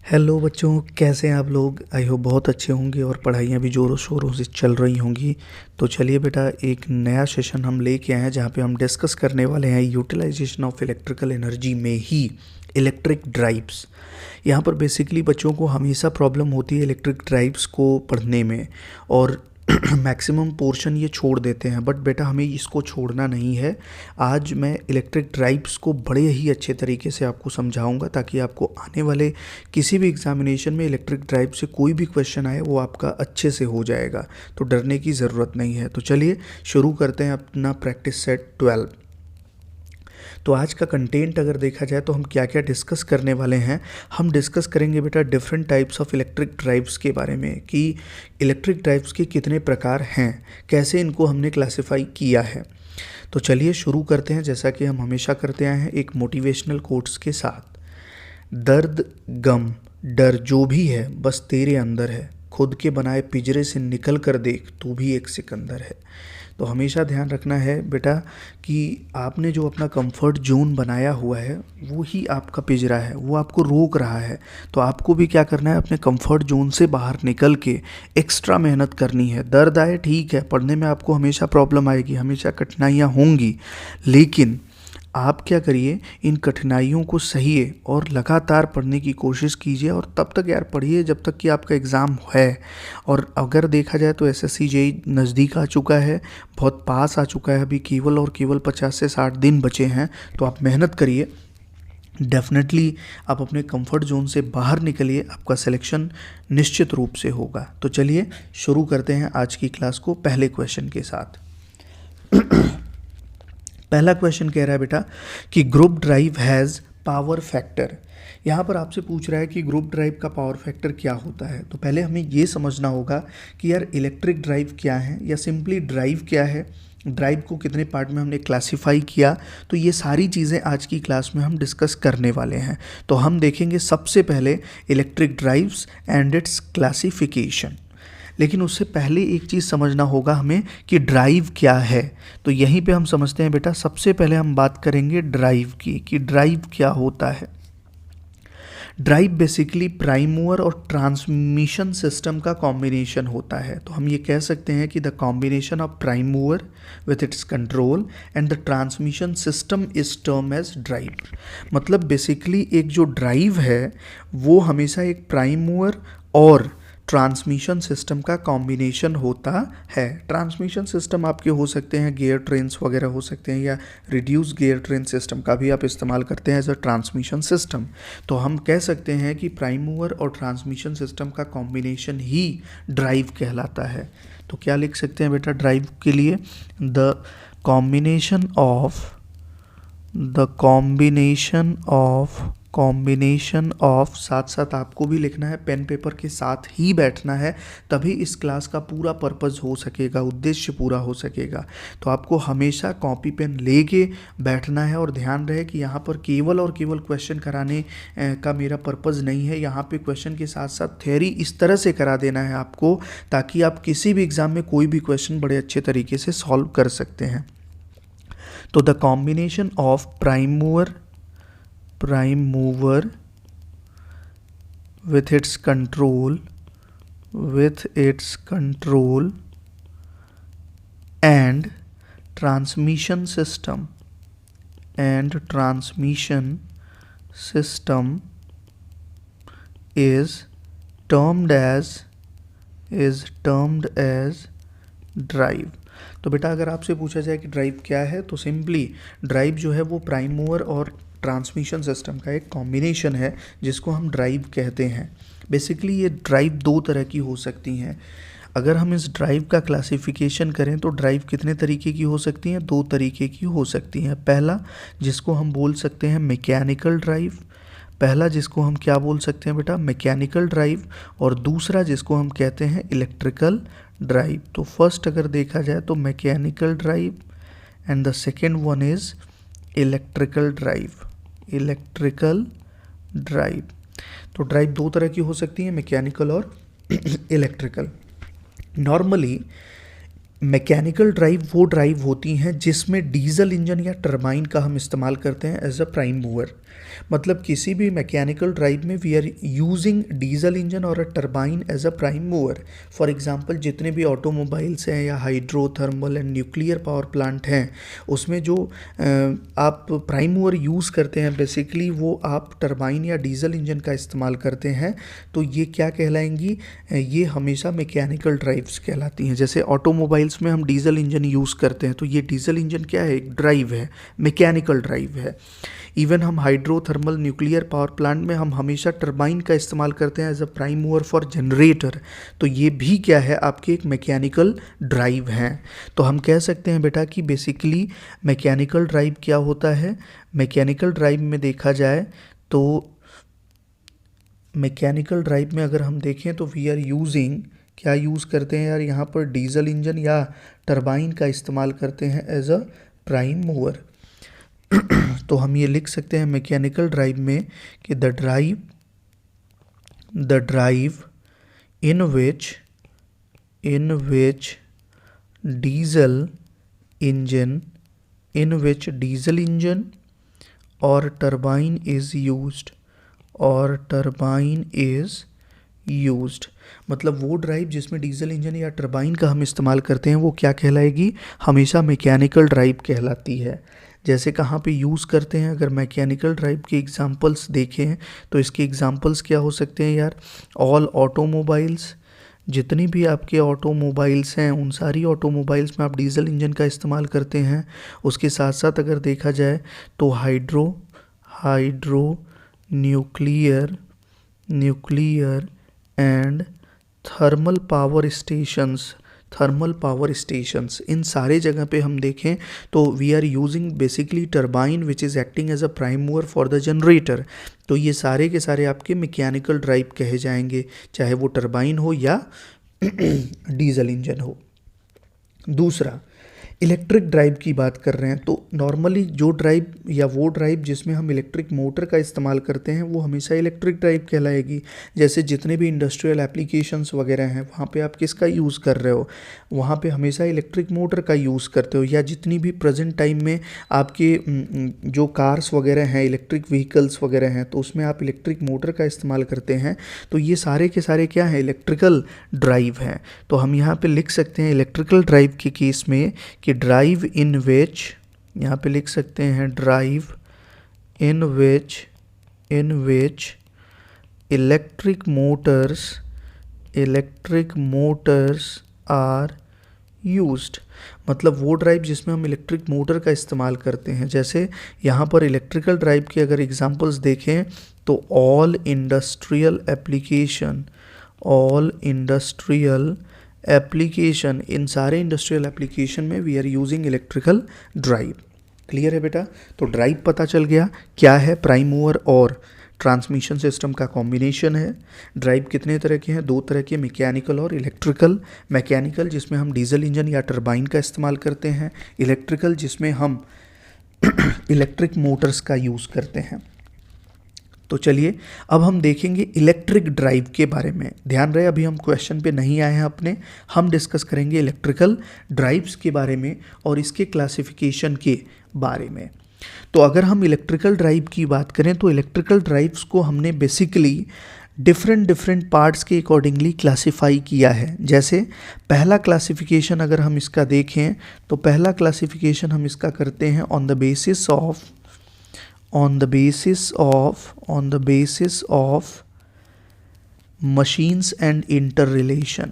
Hello बच्चों, कैसे हैं आप लोग। आई होप बहुत अच्छे होंगे और पढ़ाइयाँ भी ज़ोरों शोरों से चल रही होंगी। तो चलिए बेटा, एक नया सेशन हम लेके आए हैं जहाँ पे हम डिस्कस करने वाले हैं यूटिलाइजेशन ऑफ इलेक्ट्रिकल एनर्जी में ही इलेक्ट्रिक ड्राइव्स। यहाँ पर बेसिकली बच्चों को हमेशा प्रॉब्लम होती है इलेक्ट्रिक ड्राइव्स को पढ़ने में, और मैक्सिमम पोर्शन ये छोड़ देते हैं, बट बेटा हमें इसको छोड़ना नहीं है। आज मैं इलेक्ट्रिक ड्राइव्स को बड़े ही अच्छे तरीके से आपको समझाऊंगा ताकि आपको आने वाले किसी भी एग्जामिनेशन में इलेक्ट्रिक ड्राइव से कोई भी क्वेश्चन आए वो आपका अच्छे से हो जाएगा, तो डरने की ज़रूरत नहीं है। तो चलिए शुरू करते हैं अपना प्रैक्टिस सेट 12। तो आज का कंटेंट अगर देखा जाए तो हम क्या क्या डिस्कस करने वाले हैं। हम डिस्कस करेंगे बेटा different types of electric drives के बारे में कि इलेक्ट्रिक ड्राइव्स के कितने प्रकार हैं, कैसे इनको हमने क्लासिफाई किया है। तो चलिए शुरू करते हैं, जैसा कि हम हमेशा करते आए हैं, एक मोटिवेशनल कोट्स के साथ। दर्द गम डर जो भी है बस तेरे अंदर है, खुद के बनाए पिंजरे से निकल कर देख तू भी एक सिकंदर है। तो हमेशा ध्यान रखना है बेटा कि आपने जो अपना कंफर्ट जोन बनाया हुआ है वो ही आपका पिंजरा है, वो आपको रोक रहा है। तो आपको भी क्या करना है, अपने कंफर्ट जोन से बाहर निकल के एक्स्ट्रा मेहनत करनी है। दर्द आए ठीक है, पढ़ने में आपको हमेशा प्रॉब्लम आएगी, हमेशा कठिनाइयाँ होंगी, लेकिन आप क्या करिए, इन कठिनाइयों को सहिए और लगातार पढ़ने की कोशिश कीजिए। और तब तक यार पढ़िए जब तक कि आपका एग्ज़ाम है। और अगर देखा जाए तो एसएससी जेईई नज़दीक आ चुका है, बहुत पास आ चुका है, अभी केवल और केवल 50 से 60 दिन बचे हैं। तो आप मेहनत करिए, डेफिनेटली आप अपने कंफर्ट जोन से बाहर निकलिए, आपका सिलेक्शन निश्चित रूप से होगा। तो चलिए शुरू करते हैं आज की क्लास को पहले क्वेश्चन के साथ। पहला क्वेश्चन कह रहा है बेटा कि group drive has power factor. यहाँ पर आपसे पूछ रहा है कि ग्रुप ड्राइव का पावर फैक्टर क्या होता है। तो पहले हमें ये समझना होगा कि यार इलेक्ट्रिक ड्राइव क्या है या सिंपली ड्राइव क्या है, ड्राइव को कितने पार्ट में हमने क्लासिफाई किया। तो ये सारी चीज़ें आज की क्लास में हम डिस्कस करने वाले हैं। तो हम देखेंगे सबसे पहले electric drives and it's classification. लेकिन उससे पहले एक चीज़ समझना होगा हमें कि ड्राइव क्या है। तो यहीं पे हम समझते हैं बेटा, सबसे पहले हम बात करेंगे ड्राइव की कि ड्राइव क्या होता है। ड्राइव बेसिकली प्राइम मूवर और ट्रांसमिशन सिस्टम का कॉम्बिनेशन होता है। तो हम ये कह सकते हैं कि the combination of prime mover with its control and the transmission system is term as drive. मतलब बेसिकली एक जो ड्राइव है वो हमेशा एक प्राइम मूवर और ट्रांसमिशन सिस्टम का कॉम्बिनेशन होता है। ट्रांसमिशन सिस्टम आपके हो सकते हैं गियर ट्रेन्स वगैरह हो सकते हैं, या रिड्यूस गियर ट्रेन सिस्टम का भी आप इस्तेमाल करते हैं एज अ ट्रांसमिशन सिस्टम। तो हम कह सकते हैं कि प्राइम मूवर और ट्रांसमिशन सिस्टम का कॉम्बिनेशन ही ड्राइव कहलाता है। तो क्या लिख सकते हैं बेटा ड्राइव के लिए, द कॉम्बिनेशन ऑफ साथ साथ आपको भी लिखना है, पेन पेपर के साथ ही बैठना है, तभी इस क्लास का पूरा पर्पस हो सकेगा, उद्देश्य पूरा हो सकेगा। तो आपको हमेशा कॉपी पेन लेके बैठना है और ध्यान रहे कि यहाँ पर केवल और केवल क्वेश्चन कराने का मेरा पर्पस नहीं है। यहाँ पे क्वेश्चन के साथ साथ थ्योरी इस तरह से करा देना है आपको ताकि आप किसी भी एग्ज़ाम में कोई भी क्वेश्चन बड़े अच्छे तरीके से सॉल्व कर सकते हैं। तो the combination of prime mover with its control and transmission system is termed as drive. तो बेटा अगर आपसे पूछा जाए कि ड्राइव क्या है, तो सिंपली ड्राइव जो है वो प्राइम मूवर और ट्रांसमिशन सिस्टम का एक कॉम्बिनेशन है जिसको हम ड्राइव कहते हैं। बेसिकली ये ड्राइव दो तरह की हो सकती हैं। अगर हम इस ड्राइव का क्लासिफिकेशन करें तो ड्राइव कितने तरीके की हो सकती हैं, दो तरीके की हो सकती हैं। पहला जिसको हम बोल सकते हैं मैकेनिकल ड्राइव, पहला जिसको हम क्या बोल सकते हैं बेटा, मैकेनिकल ड्राइव, और दूसरा जिसको हम कहते हैं इलेक्ट्रिकल ड्राइव। तो फर्स्ट अगर देखा जाए तो mechanical drive and the second one is electrical drive. तो ड्राइव दो तरह की हो सकती है, मैकेनिकल और इलेक्ट्रिकल। नॉर्मली मैकेनिकल ड्राइव वो ड्राइव होती हैं जिसमें डीजल इंजन या टरबाइन का हम इस्तेमाल करते हैं एज अ प्राइम मूवर। मतलब किसी भी मैकेनिकल ड्राइव में we are using diesel engine और a turbine as a prime mover. For example जितने भी ऑटोमोबाइल्स हैं या hydro thermal and nuclear power plant हैं, उसमें जो आप प्राइम मूवर यूज़ करते हैं बेसिकली वो आप टरबाइन या डीजल इंजन का इस्तेमाल करते हैं। तो ये क्या कहलाएंगी, ये हमेशा मैकेनिकल ड्राइव्स कहलाती हैं। जैसे ऑटोमोबाइल्स में हम डीजल इंजन यूज़ करते हैं तो ये डीजल इंजन क्या है, एक ड्राइव है, मैकेनिकल ड्राइव है। इवन हम hydro thermal nuclear power plant में हम हमेशा टरबाइन का इस्तेमाल करते हैं as a prime mover for generator. तो ये भी क्या है, आपके एक मैकेनिकल ड्राइव हैं। तो हम कह सकते हैं बेटा कि बेसिकली मैकेनिकल ड्राइव क्या होता है। मैकेनिकल ड्राइव में देखा जाए तो मैकेनिकल ड्राइव में अगर हम देखें तो वी आर यूजिंग, क्या यूज़ करते हैं यार, यहाँ पर डीजल इंजन या टरबाइन का इस्तेमाल करते हैं एज अ प्राइम मूवर। तो हम ये लिख सकते हैं मैकेनिकल ड्राइव में कि the drive in which diesel engine और टरबाइन इज़ यूज्ड। मतलब वो ड्राइव जिसमें डीजल इंजन या टरबाइन का हम इस्तेमाल करते हैं वो क्या कहलाएगी, हमेशा मैकेनिकल ड्राइव कहलाती है। जैसे कहाँ पे यूज़ करते हैं, अगर मैकेनिकल ड्राइव के एग्जांपल्स देखें तो इसके एग्जांपल्स क्या हो सकते हैं यार, ऑल ऑटोमोबाइल्स, जितनी भी आपके ऑटोमोबाइल्स हैं उन सारी ऑटोमोबाइल्स में आप डीजल इंजन का इस्तेमाल करते हैं। उसके साथ साथ अगर देखा जाए तो hydro nuclear and thermal power stations, इन सारे जगह पे हम देखें तो we are using basically turbine which is acting as a prime mover for the generator. तो ये सारे के सारे आपके मैकेनिकल ड्राइव कहे जाएंगे, चाहे वो टरबाइन हो या डीजल इंजन हो। दूसरा, इलेक्ट्रिक ड्राइव की बात कर रहे हैं तो नॉर्मली जो ड्राइव या वो ड्राइव जिसमें हम इलेक्ट्रिक मोटर का इस्तेमाल करते हैं वो हमेशा इलेक्ट्रिक ड्राइव कहलाएगी। जैसे जितने भी इंडस्ट्रियल एप्लीकेशंस वगैरह हैं वहाँ पे आप किसका यूज़ कर रहे हो, वहाँ पे हमेशा इलेक्ट्रिक मोटर का यूज़ करते हो। या जितनी भी प्रेजेंट टाइम में आपके जो कार्स वगैरह हैं, इलेक्ट्रिक व्हीकल्स वगैरह हैं, तो उसमें आप इलेक्ट्रिक मोटर का इस्तेमाल करते हैं। तो ये सारे के सारे क्या हैं, इलेक्ट्रिकल ड्राइव हैं। तो हम यहाँ पे लिख सकते हैं इलेक्ट्रिकल ड्राइव के केस में कि ड्राइव इन विच, यहाँ पे लिख सकते हैं drive in which electric motors are used. मतलब वो ड्राइव जिसमें हम इलेक्ट्रिक मोटर का इस्तेमाल करते हैं। जैसे यहाँ पर इलेक्ट्रिकल ड्राइव के अगर एग्जांपल्स देखें तो ऑल इंडस्ट्रियल एप्लीकेशन, इन सारे इंडस्ट्रियल एप्लीकेशन में we are using electrical drive. Clear है बेटा। तो ड्राइव पता चल गया क्या है, प्राइम मूवर और ट्रांसमिशन सिस्टम का कॉम्बिनेशन है। ड्राइव कितने तरह के हैं, दो तरह के, मैकेनिकल और इलेक्ट्रिकल। मैकेनिकल जिसमें हम डीजल इंजन या टरबाइन का इस्तेमाल करते हैं, इलेक्ट्रिकल जिसमें हम इलेक्ट्रिक मोटर्स का यूज़ करते हैं। तो चलिए अब हम देखेंगे इलेक्ट्रिक ड्राइव के बारे में। ध्यान रहे अभी हम क्वेश्चन पे नहीं आए हैं अपने, हम डिस्कस करेंगे इलेक्ट्रिकल ड्राइव्स के बारे में और इसके क्लासिफिकेशन के बारे में। तो अगर हम इलेक्ट्रिकल ड्राइव की बात करें तो इलेक्ट्रिकल ड्राइव्स को हमने बेसिकली डिफरेंट पार्ट्स के अकॉर्डिंगली क्लासिफाई किया है। जैसे पहला क्लासिफिकेशन अगर हम इसका देखें तो पहला क्लासिफिकेशन हम इसका करते हैं on the basis of machines and interrelation।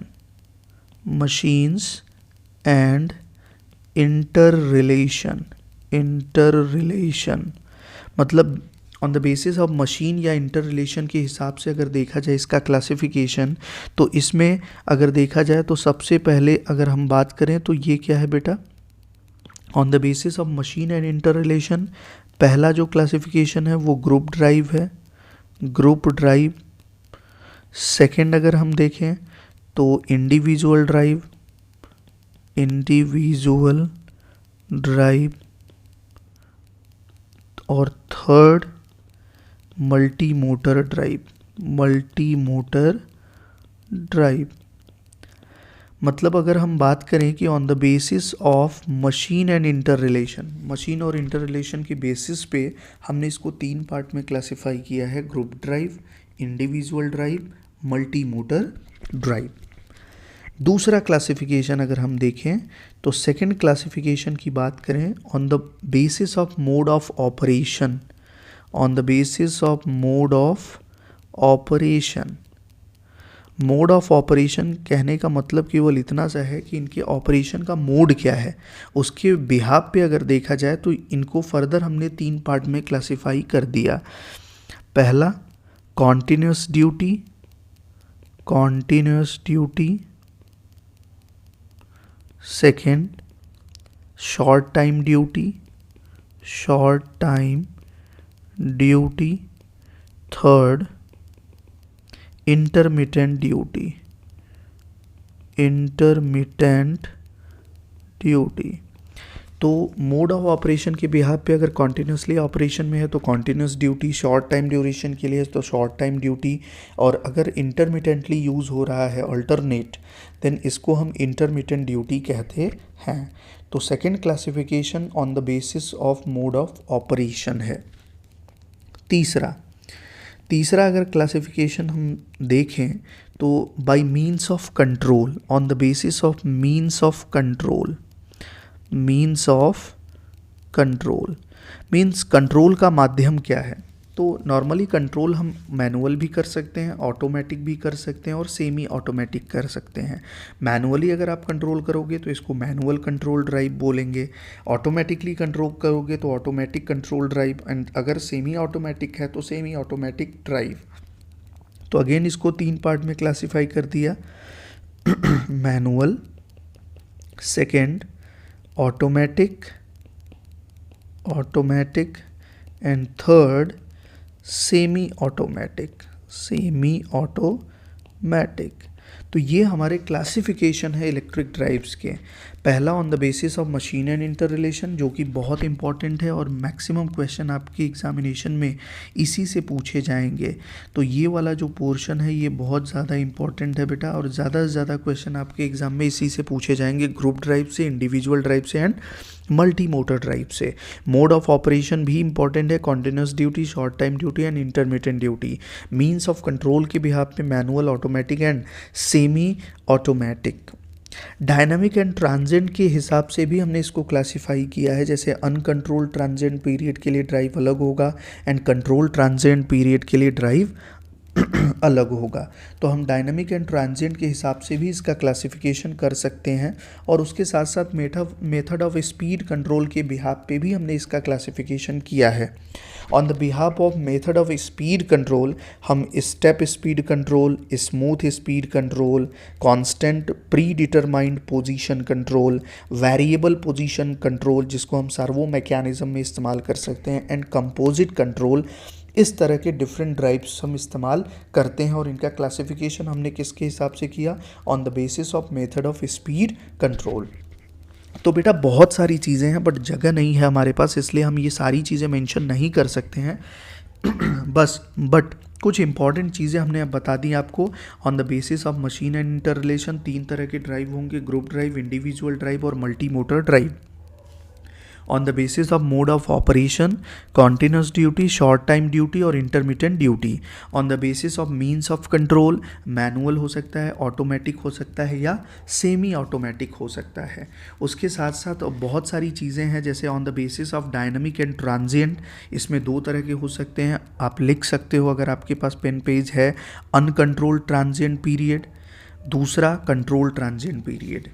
मतलब on the basis of machine या इंटर रिलेशन के हिसाब से अगर देखा जाए इसका क्लासिफिकेशन, तो इसमें अगर देखा जाए तो सबसे पहले अगर हम बात करें तो ये क्या है बेटा, on the basis of machine and inter relation पहला जो क्लासिफिकेशन है वो ग्रुप ड्राइव है, ग्रुप ड्राइव। सेकंड अगर हम देखें तो इंडिविजुअल ड्राइव और थर्ड मल्टी मोटर ड्राइव। मतलब अगर हम बात करें कि on the basis of machine and inter relation, machine और इंटर रिलेशन के बेसिस पे हमने इसको 3 पार्ट में क्लासिफाई किया है, group drive, individual drive, multi motor drive. दूसरा क्लासिफिकेशन अगर हम देखें तो सेकंड क्लासिफिकेशन की बात करें on the basis of mode of operation, on the basis of mode of operation. Mode of operation कहने का मतलब केवल इतना सा है कि इनके ऑपरेशन का मोड क्या है, उसके बिहाफ पे अगर देखा जाए तो इनको फर्दर हमने 3 पार्ट में क्लासिफाई कर दिया। पहला continuous duty, continuous duty. Second short time duty, short time duty. Third intermittent duty, intermittent duty. तो मोड ऑफ ऑपरेशन के बिहाफ पे अगर कॉन्टिन्यूसली ऑपरेशन में है तो continuous duty, short time duration के लिए तो शॉर्ट टाइम ड्यूटी, और अगर इंटरमिटेंटली यूज़ हो रहा है अल्टरनेट, देन इसको हम इंटरमिटेंट ड्यूटी कहते हैं। तो second classification on the basis of mode of operation है। तीसरा अगर क्लासिफिकेशन हम देखें तो bye means of control, on the basis of means of control. Means of control means control का माध्यम क्या है। तो नॉर्मली कंट्रोल हम मैनुअल भी कर सकते हैं, ऑटोमेटिक भी कर सकते हैं और सेमी ऑटोमेटिक कर सकते हैं। मैनुअली अगर आप कंट्रोल करोगे तो इसको मैनुअल कंट्रोल ड्राइव बोलेंगे, ऑटोमेटिकली कंट्रोल करोगे तो ऑटोमेटिक कंट्रोल ड्राइव, एंड अगर सेमी ऑटोमेटिक है तो सेमी ऑटोमेटिक ड्राइव। तो अगेन इसको 3 पार्ट में क्लासिफाई कर दिया, manual, second automatic, automatic, and third semi automatic, semi automatic. तो ये हमारे क्लासिफिकेशन है इलेक्ट्रिक ड्राइव्स के। पहला on the basis of machine and inter relation, जो कि बहुत इंपॉर्टेंट है और मैक्सिमम क्वेश्चन आपके एग्जामिनेशन में इसी से पूछे जाएंगे। तो ये वाला जो पोर्शन है ये बहुत ज़्यादा इंपॉर्टेंट है बेटा, और ज़्यादा से ज़्यादा क्वेश्चन आपके एग्जाम में इसी से पूछे जाएंगे, ग्रुप ड्राइव से, इंडिविजुअल ड्राइव से एंड मल्टी मोटर ड्राइव से। मोड ऑफ ऑपरेशन भी इंपॉर्टेंट है, continuous duty, short time duty and intermittent duty. Means of control के बिहाफ पे manual, automatic and semi automatic. Dynamic and transient के हिसाब से भी हमने इसको क्लासिफाई किया है, जैसे अनकंट्रोल्ड ट्रांजिएंट पीरियड के लिए ड्राइव अलग होगा एंड कंट्रोल ट्रांजिएंट पीरियड के लिए ड्राइव अलग होगा। तो हम डायनामिक एंड ट्रांजिएंट के हिसाब से भी इसका क्लासिफिकेशन कर सकते हैं, और उसके साथ साथ मेथड ऑफ स्पीड कंट्रोल के बिहाफ पे भी हमने इसका क्लासिफिकेशन किया है। On the behalf of method of speed control हम step speed control, smooth speed control, constant predetermined position control, variable position control जिसको हम सर्वो मैकेनिज्म में इस्तेमाल कर सकते हैं, एंड कंपोजिट कंट्रोल, इस तरह के डिफरेंट ड्राइव्स हम इस्तेमाल करते हैं। और इनका क्लासिफिकेशन हमने किसके हिसाब से किया, on the basis of method of speed control. तो बेटा बहुत सारी चीज़ें हैं बट जगह नहीं है हमारे पास, इसलिए हम ये सारी चीज़ें मेंशन नहीं कर सकते हैं बट कुछ इंपॉर्टेंट चीज़ें हमने अब बता दी आपको। On the basis of machine and interrelation 3 तरह के ड्राइव होंगे, ग्रुप ड्राइव, इंडिविजुअल ड्राइव और multi motor drive. On the basis of mode of operation, continuous duty, short time duty और intermittent duty. On the basis of means of control, manual हो सकता है, automatic हो सकता है या सेमी ऑटोमेटिक हो सकता है। उसके साथ साथ बहुत सारी चीज़ें हैं, जैसे on the basis of dynamic and transient, इसमें 2 तरह के हो सकते हैं, आप लिख सकते हो अगर आपके पास पेन पेज है। अनकंट्रोल्ड ट्रांजिएंट पीरियड, दूसरा कंट्रोल ट्रांजिएंट पीरियड।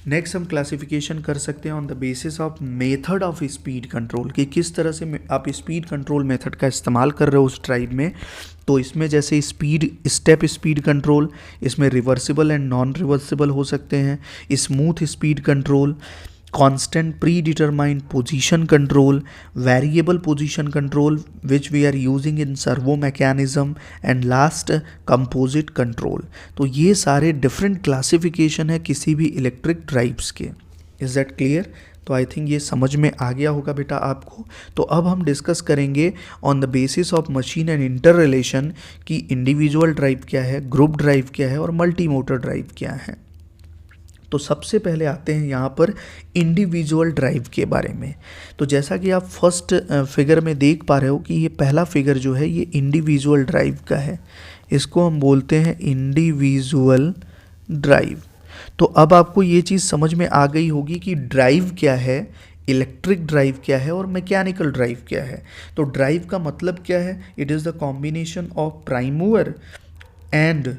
नेक्स्ट हम क्लासिफिकेशन कर सकते हैं on the basis of method of speed control, कि किस तरह से आप स्पीड कंट्रोल मेथड का इस्तेमाल कर रहे हो उस ड्राइव में। तो इसमें जैसे स्पीड, स्टेप स्पीड कंट्रोल, इसमें रिवर्सिबल एंड नॉन रिवर्सिबल हो सकते हैं। Smooth speed control, constant predetermined position control, variable position control which we are using in servo mechanism, and last composite control। तो ये सारे different classification है किसी भी इलेक्ट्रिक ड्राइव्स के। Is that clear? तो आई थिंक ये समझ में आ गया होगा बेटा आपको। तो अब हम डिस्कस करेंगे on the basis of machine and inter relation कि इंडिविजुअल ड्राइव क्या है, ग्रुप ड्राइव क्या है और मल्टी मोटर ड्राइव क्या है। तो सबसे पहले आते हैं यहाँ पर इंडिविजुअल ड्राइव के बारे में। तो जैसा कि आप फर्स्ट फिगर में देख पा रहे हो कि ये पहला फिगर जो है ये इंडिविजुअल ड्राइव का है, इसको हम बोलते हैं इंडिविजुअल ड्राइव। तो अब आपको ये चीज़ समझ में आ गई होगी कि ड्राइव क्या है, इलेक्ट्रिक ड्राइव क्या है और मैकेनिकल ड्राइव क्या है। तो ड्राइव का मतलब क्या है, it is the combination of prime mover and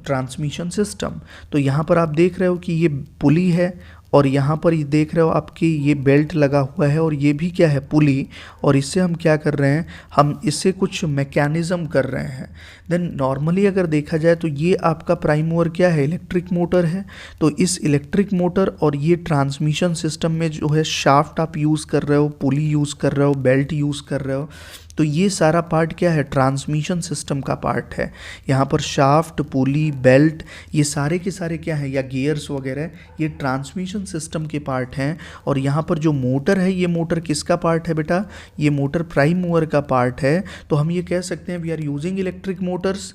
transmission system. तो यहाँ पर आप देख रहे हो कि ये पुली है और यहाँ पर ये देख रहे हो आपकी ये बेल्ट लगा हुआ है और ये भी क्या है, पुली, और इससे हम क्या कर रहे हैं, हम इससे कुछ मैकेनिज़्म कर रहे हैं। देन नॉर्मली अगर देखा जाए तो ये आपका प्राइम मूवर क्या है, इलेक्ट्रिक मोटर है। तो इस इलेक्ट्रिक मोटर और ये ट्रांसमिशन सिस्टम में जो है शाफ्ट आप यूज़ कर रहे हो, पुली यूज़ कर रहे हो, बेल्ट यूज़ कर रहे हो। तो ये सारा पार्ट क्या है, ट्रांसमिशन सिस्टम का पार्ट है। यहाँ पर शाफ्ट, पुली, बेल्ट, ये सारे के सारे क्या हैं, या गियर्स वगैरह, ये ट्रांसमिशन सिस्टम के पार्ट हैं। और यहाँ पर जो मोटर है, ये मोटर किसका पार्ट है बेटा, ये मोटर प्राइम मूवर का पार्ट है। तो हम ये कह सकते हैं we are using electric motors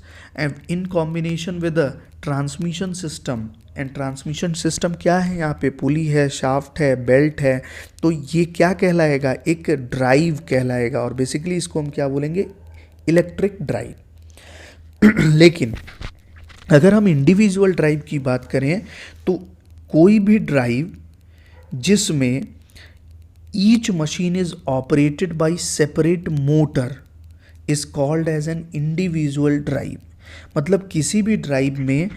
in combination with the transmission system. And transmission system क्या है, यहाँ पे पुली है, शाफ्ट है, बेल्ट है। तो ये क्या कहलाएगा, एक ड्राइव कहलाएगा। और बेसिकली इसको हम क्या बोलेंगे, इलेक्ट्रिक ड्राइव। लेकिन अगर हम इंडिविजुअल ड्राइव की बात करें तो कोई भी ड्राइव जिसमें each machine is operated by separate motor is called as an individual drive. मतलब किसी भी ड्राइव में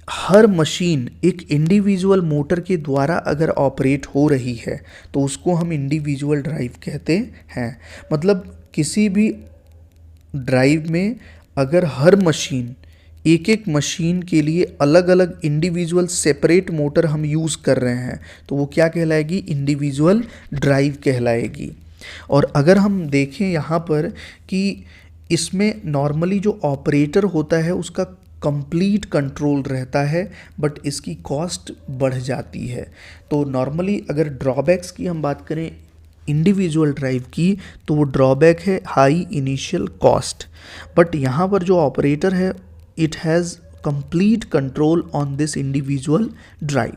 हर मशीन एक इंडिविजुअल मोटर के द्वारा अगर ऑपरेट हो रही है तो उसको हम इंडिविजुअल ड्राइव कहते हैं। मतलब किसी भी ड्राइव में अगर हर मशीन, एक एक मशीन के लिए अलग अलग इंडिविजुअल सेपरेट मोटर हम यूज़ कर रहे हैं तो वो क्या कहलाएगी, इंडिविजुअल ड्राइव कहलाएगी। और अगर हम देखें यहाँ पर कि इसमें नॉर्मली जो ऑपरेटर होता है उसका कंप्लीट कंट्रोल रहता है, बट इसकी कॉस्ट बढ़ जाती है। तो नॉर्मली अगर ड्रॉबैक्स की हम बात करें इंडिविजुअल ड्राइव की तो वो ड्रॉबैक है हाई इनिशियल कॉस्ट। बट यहाँ पर जो ऑपरेटर है it has complete control on this individual drive.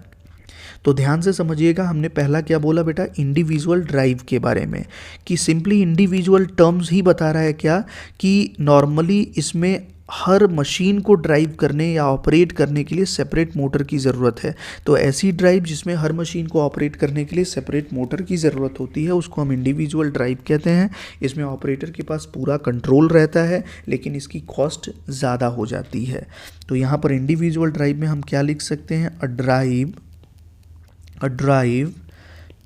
तो ध्यान से समझिएगा, हमने पहला क्या बोला बेटा, इंडिविजुअल ड्राइव के बारे में, कि सिंपली इंडिविजुअल टर्म्स ही बता रहा है क्या, कि नॉर्मली इसमें हर मशीन को ड्राइव करने या ऑपरेट करने के लिए सेपरेट मोटर की ज़रूरत है। तो ऐसी ड्राइव जिसमें हर मशीन को ऑपरेट करने के लिए सेपरेट मोटर की ज़रूरत होती है उसको हम इंडिविजुअल ड्राइव कहते हैं। इसमें ऑपरेटर के पास पूरा कंट्रोल रहता है लेकिन इसकी कॉस्ट ज़्यादा हो जाती है। तो यहाँ पर इंडिविजुअल ड्राइव में हम क्या लिख सकते हैं, a drive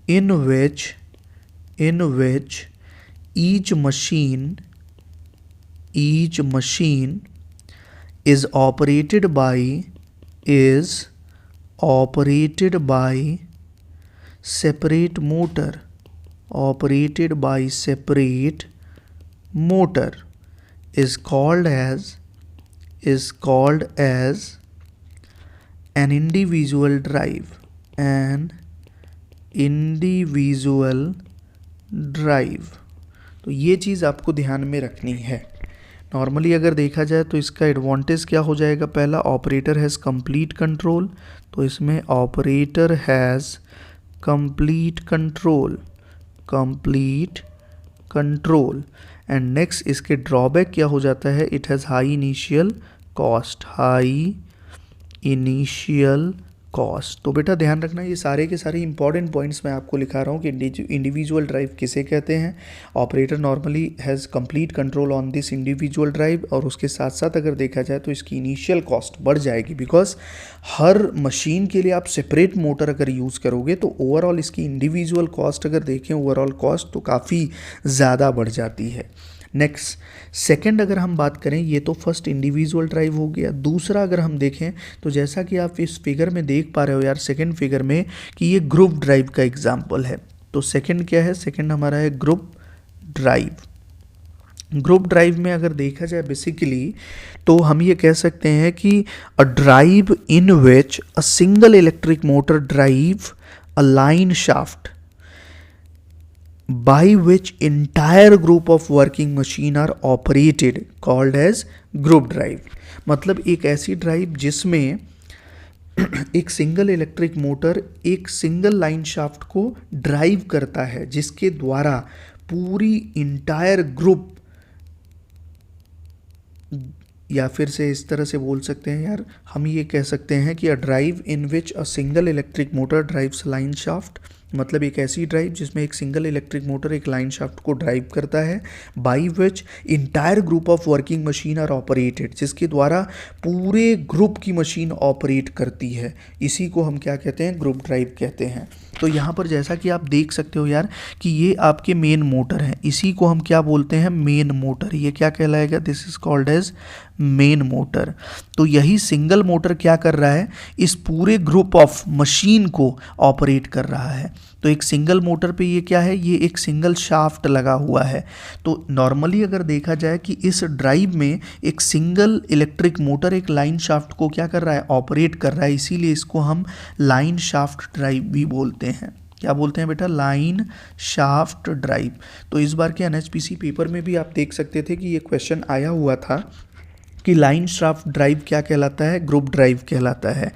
in which each machine is operated by separate motor is called as an individual drive. तो ये चीज़ आपको ध्यान में रखनी है। नॉर्मली अगर देखा जाए तो इसका एडवांटेज क्या हो जाएगा, पहला ऑपरेटर हैज़ कंप्लीट कंट्रोल। तो इसमें operator has complete control. And next इसके ड्रॉबैक क्या हो जाता है, it has high initial cost. तो बेटा ध्यान रखना, ये सारे के सारे इंपॉर्टेंट पॉइंट्स मैं आपको लिखा रहा हूँ कि इंडिविजुअल ड्राइव किसे कहते हैं। Operator normally has complete control on this individual drive, और उसके साथ साथ अगर देखा जाए तो इसकी इनिशियल कॉस्ट बढ़ जाएगी, बिकॉज हर मशीन के लिए आप सेपरेट मोटर अगर यूज़ करोगे तो ओवरऑल इसकी इंडिविजुअल कॉस्ट अगर देखें, ओवरऑल कॉस्ट तो काफ़ी ज़्यादा बढ़ जाती है। नेक्स्ट सेकंड अगर हम बात करें, ये तो फर्स्ट इंडिविजुअल ड्राइव हो गया। दूसरा अगर हम देखें तो जैसा कि आप इस फिगर में देख पा रहे हो यार, सेकंड फिगर में, कि ये ग्रुप ड्राइव का एग्जांपल है। तो सेकंड क्या है, सेकंड हमारा है ग्रुप ड्राइव। ग्रुप ड्राइव में अगर देखा जाए बेसिकली तो हम ये कह सकते हैं कि a drive in which a single electric motor drive a line shaft by which entire group of working machine are operated called as group drive। मतलब एक ऐसी ड्राइव जिसमें एक सिंगल इलेक्ट्रिक मोटर एक सिंगल लाइन शाफ्ट को drive करता है, जिसके द्वारा पूरी इंटायर ग्रुप, या फिर से इस तरह से बोल सकते हैं यार, हम ये कह सकते हैं कि a drive in which a single electric motor drives line shaft, मतलब एक ऐसी ड्राइव जिसमें एक सिंगल इलेक्ट्रिक मोटर एक लाइन शाफ्ट को ड्राइव करता है, by which entire group of working machine are operated, जिसके द्वारा पूरे ग्रुप की मशीन ऑपरेट करती है। इसी को हम क्या कहते हैं, ग्रुप ड्राइव कहते हैं। तो यहाँ पर जैसा कि आप देख सकते हो यार कि ये आपके मेन मोटर हैं, इसी को हम क्या बोलते हैं, मेन मोटर। ये क्या कहलाएगा, this is called as main motor. तो यही सिंगल मोटर क्या कर रहा है, इस पूरे ग्रुप ऑफ मशीन को ऑपरेट कर रहा है। तो एक सिंगल मोटर पे ये क्या है, ये एक सिंगल शाफ्ट लगा हुआ है। तो नॉर्मली अगर देखा जाए कि इस ड्राइव में एक सिंगल इलेक्ट्रिक मोटर एक लाइन शाफ्ट को क्या कर रहा है, ऑपरेट कर रहा है, इसीलिए इसको हम लाइन शाफ्ट ड्राइव भी बोलते हैं। क्या बोलते हैं बेटा, लाइन शाफ्ट ड्राइव। तो इस बार के एनएचपीसी पेपर में भी आप देख सकते थे कि ये क्वेश्चन आया हुआ था कि लाइन शाफ्ट ड्राइव क्या कहलाता है, ग्रुप ड्राइव कहलाता है।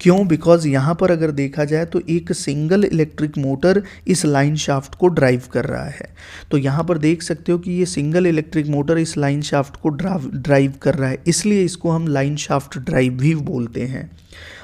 क्यों, बिकॉज यहाँ पर अगर देखा जाए तो एक सिंगल इलेक्ट्रिक मोटर इस लाइन शाफ्ट को ड्राइव कर रहा है। तो यहाँ पर देख सकते हो कि ये सिंगल इलेक्ट्रिक मोटर इस लाइन शाफ्ट को ड्राइव कर रहा है, इसलिए इसको हम लाइन शाफ्ट ड्राइव भी बोलते हैं।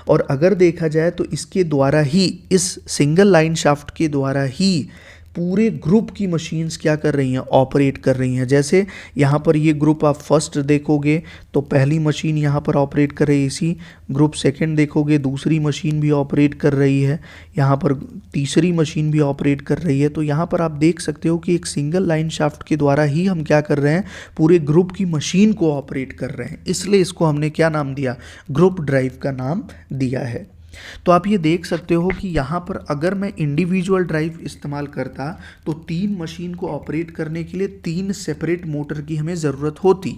और अगर देखा जाए तो इसके द्वारा ही, इस सिंगल लाइन शाफ्ट के द्वारा ही पूरे ग्रुप की मशीन्स क्या कर रही हैं, ऑपरेट कर रही हैं। जैसे यहाँ पर ये ग्रुप आप फर्स्ट देखोगे तो पहली मशीन यहाँ पर ऑपरेट कर रही है, इसी ग्रुप सेकंड देखोगे दूसरी मशीन भी ऑपरेट कर रही है, यहाँ पर तीसरी मशीन भी ऑपरेट कर रही है। तो यहाँ पर आप देख सकते हो कि एक सिंगल लाइन शाफ्ट के द्वारा ही हम क्या कर रहे हैं, पूरे ग्रुप की मशीन को ऑपरेट कर रहे हैं, इसलिए इसको हमने क्या नाम दिया, ग्रुप ड्राइव का नाम दिया है। तो आप ये देख सकते हो कि यहाँ पर अगर मैं इंडिविजुअल ड्राइव इस्तेमाल करता तो 3 मशीन को ऑपरेट करने के लिए 3 सेपरेट मोटर की हमें ज़रूरत होती,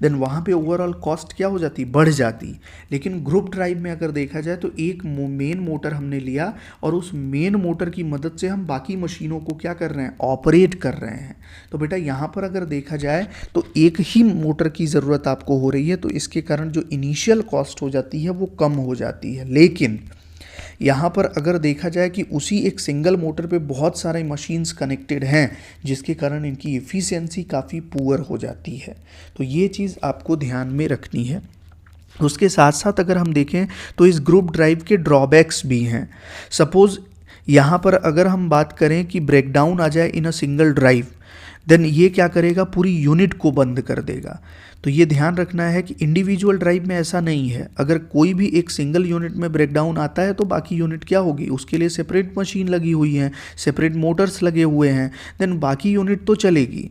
देन वहाँ पे ओवरऑल कॉस्ट क्या हो जाती, बढ़ जाती। लेकिन ग्रुप ड्राइव में अगर देखा जाए तो एक मेन मोटर हमने लिया और उस मेन मोटर की मदद से हम बाकी मशीनों को क्या कर रहे हैं, ऑपरेट कर रहे हैं। तो बेटा यहाँ पर अगर देखा जाए तो एक ही मोटर की ज़रूरत आपको हो रही है, तो इसके कारण जो इनिशियल कॉस्ट हो जाती है वो कम हो जाती है। लेकिन यहाँ पर अगर देखा जाए कि उसी एक सिंगल मोटर पे बहुत सारे मशीन्स कनेक्टेड हैं, जिसके कारण इनकी एफिशिएंसी काफ़ी पुअर हो जाती है। तो ये चीज़ आपको ध्यान में रखनी है। उसके साथ साथ अगर हम देखें तो इस ग्रुप ड्राइव के ड्रॉबैक्स भी हैं। सपोज़ यहाँ पर अगर हम बात करें कि ब्रेकडाउन आ जाए इन अ सिंगल ड्राइव, देन ये क्या करेगा, पूरी यूनिट को बंद कर देगा। तो ये ध्यान रखना है कि इंडिविजुअल ड्राइव में ऐसा नहीं है। अगर कोई भी एक सिंगल यूनिट में ब्रेकडाउन आता है तो बाकी यूनिट क्या होगी, उसके लिए सेपरेट मशीन लगी हुई हैं, सेपरेट मोटर्स लगे हुए हैं, देन बाकी यूनिट तो चलेगी।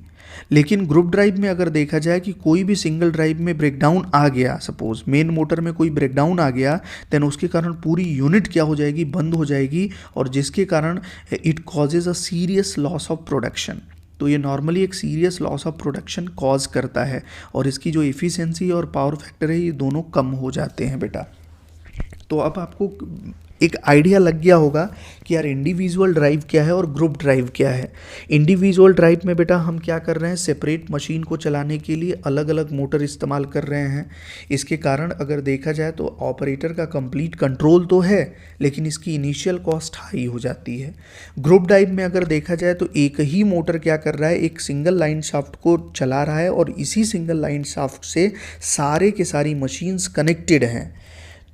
लेकिन ग्रुप ड्राइव में अगर देखा जाए कि कोई भी सिंगल ड्राइव में ब्रेकडाउन आ गया, सपोज मेन मोटर में कोई ब्रेकडाउन आ गया, देन उसके कारण पूरी यूनिट क्या हो जाएगी, बंद हो जाएगी, और जिसके कारण it causes a serious loss of production. तो ये नॉर्मली एक serious loss of production cause करता है और इसकी जो एफिशिएंसी और पावर फैक्टर है ये दोनों कम हो जाते हैं बेटा। तो अब आपको एक आइडिया लग गया होगा कि यार इंडिविजुअल ड्राइव क्या है और ग्रुप ड्राइव क्या है। इंडिविजुअल ड्राइव में बेटा हम क्या कर रहे हैं, सेपरेट मशीन को चलाने के लिए अलग अलग मोटर इस्तेमाल कर रहे हैं। इसके कारण अगर देखा जाए तो ऑपरेटर का कंप्लीट कंट्रोल तो है, लेकिन इसकी इनिशियल कॉस्ट हाई हो जाती है। ग्रुप ड्राइव में अगर देखा जाए तो एक ही मोटर क्या कर रहा है, एक सिंगल लाइन शाफ्ट को चला रहा है और इसी सिंगल लाइन शाफ्ट से सारे के सारी मशीन्स कनेक्टेड हैं।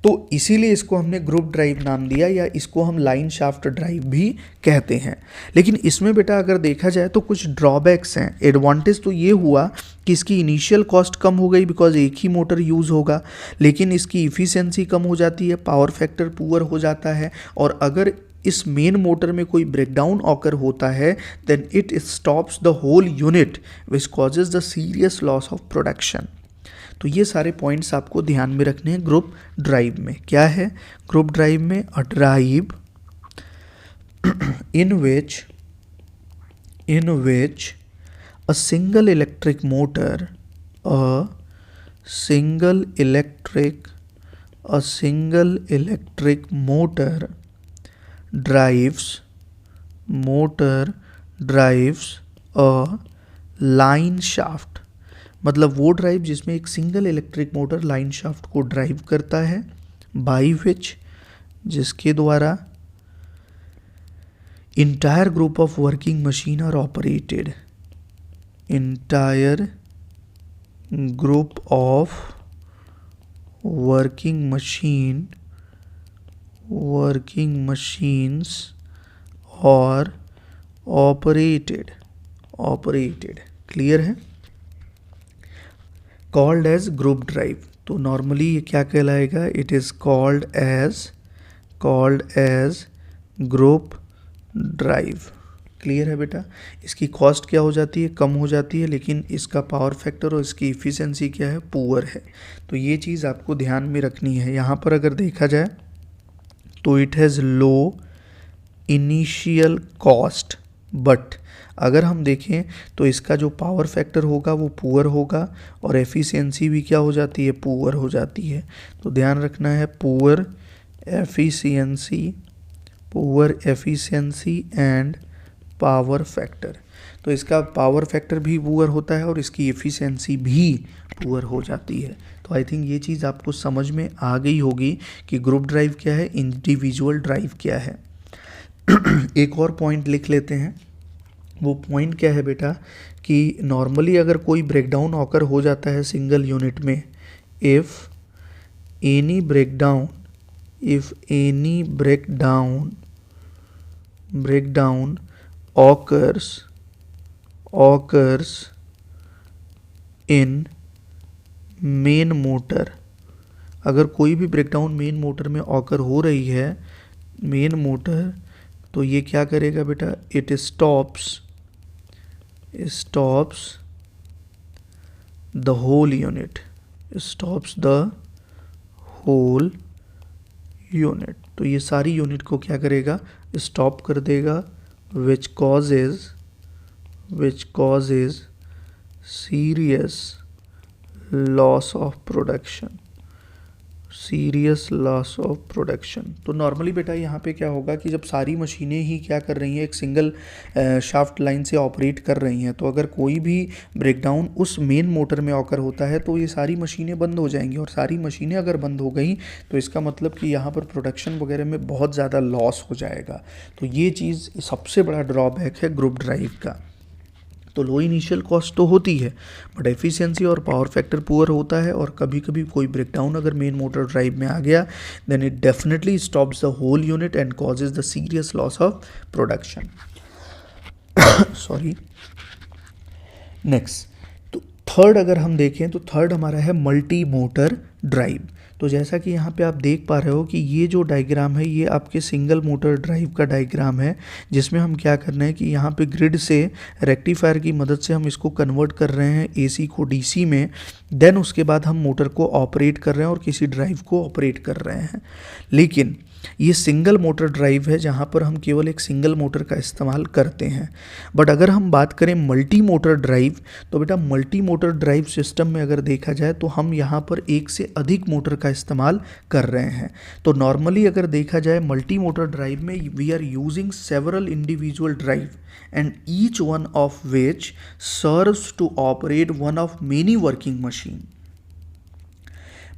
तो इसीलिए इसको हमने ग्रुप ड्राइव नाम दिया, या इसको हम लाइन शाफ्ट ड्राइव भी कहते हैं। लेकिन इसमें बेटा अगर देखा जाए तो कुछ ड्रॉबैक्स हैं। एडवांटेज तो ये हुआ कि इसकी इनिशियल कॉस्ट कम हो गई बिकॉज एक ही मोटर यूज़ होगा, लेकिन इसकी इफ़िशिएंसी कम हो जाती है, पावर फैक्टर पुअर हो जाता है, और अगर इस मेन मोटर में कोई ब्रेकडाउन ऑकर होता है then it stops the whole unit which causes the serious loss of production. तो ये सारे पॉइंट्स आपको ध्यान में रखने हैं ग्रुप ड्राइव में। क्या है ग्रुप ड्राइव में, a drive in which a single electric motor drives a line shaft। मतलब वो ड्राइव जिसमें एक single electric motor line shaft को ड्राइव करता है, बाई विच, जिसके द्वारा entire group of working machine are operated, entire group of working machines और ऑपरेटेड, क्लियर है, कॉल्ड एज ग्रुप ड्राइव। तो नॉर्मली ये क्या कहलाएगा, it is called as group drive. Clear है बेटा। इसकी कॉस्ट क्या हो जाती है, कम हो जाती है, लेकिन इसका पावर फैक्टर और इसकी इफ़िशेंसी क्या है, पुअर है। तो ये चीज़ आपको ध्यान में रखनी है। यहाँ पर अगर देखा जाए तो it has low initial cost, but अगर हम देखें तो इसका जो पावर फैक्टर होगा वो पुअर होगा और एफिशिएंसी भी क्या हो जाती है, पुअर हो जाती है। तो ध्यान रखना है, poor efficiency and power factor. तो इसका पावर फैक्टर भी पुअर होता है और इसकी एफिशिएंसी भी पुअर हो जाती है। तो आई थिंक ये चीज़ आपको समझ में आ गई होगी कि ग्रुप ड्राइव क्या है, इंडिविजुअल ड्राइव क्या है। एक और पॉइंट लिख लेते हैं। वो पॉइंट क्या है बेटा कि नॉर्मली अगर कोई ब्रेकडाउन ऑकर हो जाता है सिंगल यूनिट में, if any breakdown occurs in main motor, अगर कोई भी ब्रेकडाउन मेन मोटर में ऑकर हो रही है, मेन मोटर, तो ये क्या करेगा बेटा, it stops the whole unit, तो ये सारी यूनिट को क्या करेगा, स्टॉप कर देगा, विच causes serious loss of production. तो नॉर्मली बेटा यहाँ पे क्या होगा कि जब सारी मशीनें ही क्या कर रही हैं, एक सिंगल शाफ्ट लाइन से ऑपरेट कर रही हैं, तो अगर कोई भी ब्रेकडाउन उस मेन मोटर में ऑकर होता है तो ये सारी मशीनें बंद हो जाएंगी, और सारी मशीनें अगर बंद हो गई तो इसका मतलब कि यहाँ पर प्रोडक्शन वगैरह में बहुत ज़्यादा लॉस हो जाएगा। तो ये चीज़ सबसे बड़ा ड्रॉबैक है ग्रुप ड्राइव का। तो लो इनिशियल कॉस्ट तो होती है, बट एफिशिएंसी और पावर फैक्टर पुअर होता है, और कभी कभी कोई ब्रेकडाउन अगर मेन मोटर ड्राइव में आ गया, then it definitely stops the whole unit and causes the serious loss of production. Sorry. Next, तो थर्ड अगर हम देखें तो थर्ड हमारा है मल्टी मोटर ड्राइव। तो जैसा कि यहाँ पे आप देख पा रहे हो कि ये जो डायग्राम है ये आपके सिंगल मोटर ड्राइव का डायग्राम है, जिसमें हम क्या कर रहे हैं कि यहाँ पे ग्रिड से रेक्टिफायर की मदद से हम इसको कन्वर्ट कर रहे हैं एसी को डीसी में, देन उसके बाद हम मोटर को ऑपरेट कर रहे हैं और किसी ड्राइव को ऑपरेट कर रहे हैं। लेकिन ये सिंगल मोटर ड्राइव है जहाँ पर हम केवल एक सिंगल मोटर का इस्तेमाल करते हैं। बट अगर हम बात करें मल्टी मोटर ड्राइव, तो बेटा मल्टी मोटर ड्राइव सिस्टम में अगर देखा जाए तो हम यहाँ पर एक से अधिक मोटर का इस्तेमाल कर रहे हैं। तो नॉर्मली अगर देखा जाए मल्टी मोटर ड्राइव में we are using several individual drive and each one of which serves to operate one of many working machine.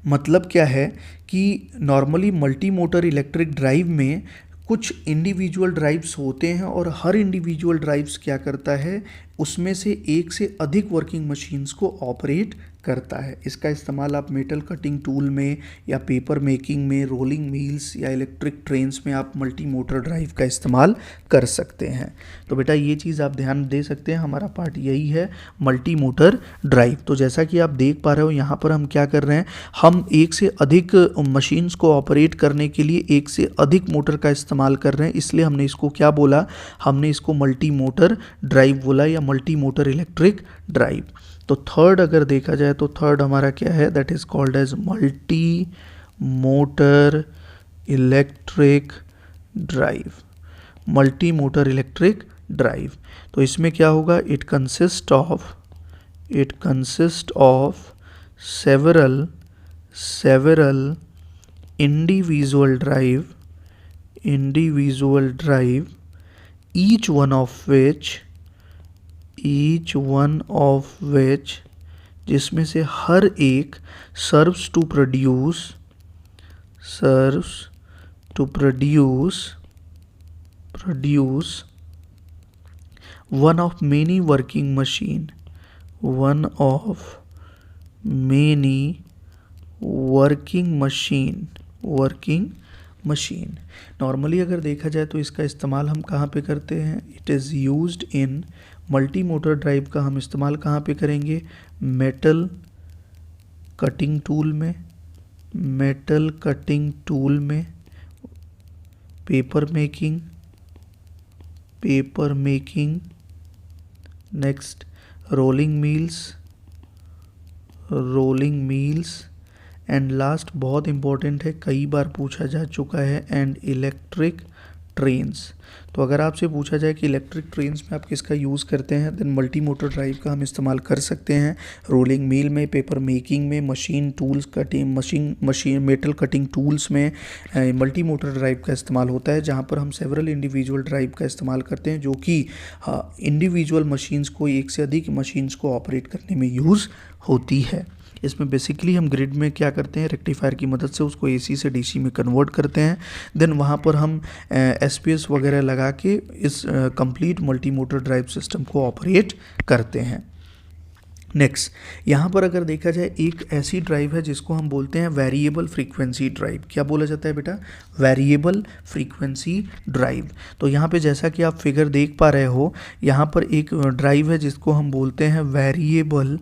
मतलब क्या है कि normally multi motor electric drive में कुछ इंडिविजुअल ड्राइव्स होते हैं और हर इंडिविजुअल ड्राइव्स क्या करता है, उसमें से एक से अधिक वर्किंग मशीन्स को ऑपरेट करता है। इसका इस्तेमाल आप मेटल कटिंग टूल में या पेपर मेकिंग में, रोलिंग मिल्स या इलेक्ट्रिक ट्रेन्स में आप मल्टी मोटर ड्राइव का इस्तेमाल कर सकते हैं। तो बेटा ये चीज़ आप ध्यान दे सकते हैं, हमारा पार्ट यही है मल्टी मोटर ड्राइव। तो जैसा कि आप देख पा रहे हो यहाँ पर हम क्या कर रहे हैं, हम एक से अधिक मशीन्स को ऑपरेट करने के लिए एक से अधिक मोटर का इस्तेमाल कर रहे हैं, इसलिए हमने इसको क्या बोला, हमने इसको मल्टी मोटर ड्राइव बोला या मल्टी मोटर इलेक्ट्रिक ड्राइव। तो थर्ड अगर देखा जाए तो थर्ड हमारा क्या है, that is called as multi motor electric drive. Multi motor electric drive, तो इसमें क्या होगा, it consist of several individual drive each one of which जिसमें से हर एक serves to produce serves to produce one of many working machine normally अगर देखा जाए तो इसका इस्तेमाल हम कहाँ पे करते हैं? It is used in multi motor drive का हम इस्तेमाल कहाँ पे करेंगे? मेटल कटिंग टूल में, paper making, next rolling mills and last बहुत इंपॉर्टेंट है, कई बार पूछा जा चुका है, एंड इलेक्ट्रिक ट्रेन्स। तो अगर आपसे पूछा जाए कि इलेक्ट्रिक ट्रेन्स में आप किसका यूज़ करते हैं, देन मल्टी मोटर ड्राइव का हम इस्तेमाल कर सकते हैं। रोलिंग मिल में, पेपर मेकिंग में, मेटल कटिंग टूल्स में मल्टी मोटर ड्राइव का इस्तेमाल होता है, जहाँ पर हम सेवरल इंडिविजुअल ड्राइव का इस्तेमाल करते हैं, जो कि इंडिविजुअल मशीन्स को, एक से अधिक मशीन्स को ऑपरेट करने में यूज़ होती है। इसमें बेसिकली हम ग्रिड में क्या करते हैं, रेक्टिफायर की मदद से उसको एसी से डीसी में कन्वर्ट करते हैं। देन वहाँ पर हम एसपीएस वगैरह लगा के इस complete multi motor drive system को ऑपरेट करते हैं। नेक्स्ट, यहाँ पर अगर देखा जाए एक ऐसी ड्राइव है जिसको हम बोलते हैं वेरिएबल फ्रीक्वेंसी ड्राइव। क्या बोला जाता है बेटा? Variable frequency drive. तो यहाँ पे जैसा कि आप फिगर देख पा रहे हो, यहाँ पर एक ड्राइव है जिसको हम बोलते हैं वेरिएबल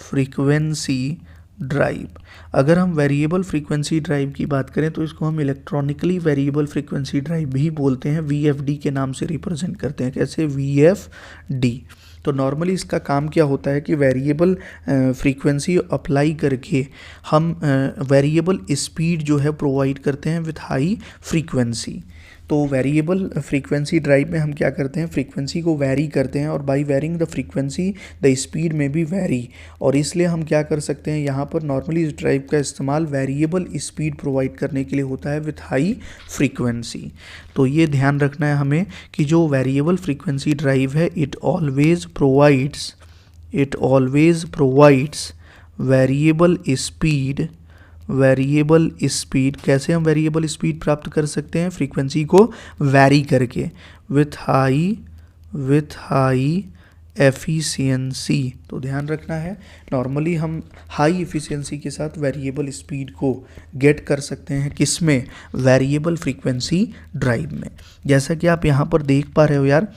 फ्रीक्वेंसी ड्राइव। अगर हम वेरिएबल फ्रीक्वेंसी ड्राइव की बात करें तो इसको हम इलेक्ट्रॉनिकली वेरिएबल फ्रीक्वेंसी ड्राइव भी बोलते हैं, वीएफडी के नाम से रिप्रेजेंट करते हैं। कैसे? वीएफडी। तो नॉर्मली इसका काम क्या होता है कि वेरिएबल फ्रीक्वेंसी अप्लाई करके हम वेरिएबल स्पीड जो है प्रोवाइड करते हैं विथ हाई फ्रीक्वेंसी। तो वेरिएबल फ्रीक्वेंसी ड्राइव में हम क्या करते हैं, फ्रीक्वेंसी को वैरी करते हैं, और by varying the frequency the speed में भी वैरी, और इसलिए हम क्या कर सकते हैं, यहाँ पर नॉर्मली इस ड्राइव का इस्तेमाल वेरिएबल स्पीड प्रोवाइड करने के लिए होता है विथ हाई फ्रीक्वेंसी। तो ये ध्यान रखना है हमें कि जो वेरिएबल फ्रीक्वेंसी ड्राइव है, it always provides variable speed. कैसे हम वेरिएबल स्पीड प्राप्त कर सकते हैं? फ्रीक्वेंसी को वैरी करके विथ हाई एफिशिएंसी। तो ध्यान रखना है, नॉर्मली हम हाई एफिशिएंसी के साथ वेरिएबल स्पीड को गेट कर सकते हैं। किसमें? वेरिएबल फ्रीक्वेंसी ड्राइव में। जैसा कि आप यहाँ पर देख पा रहे हो यार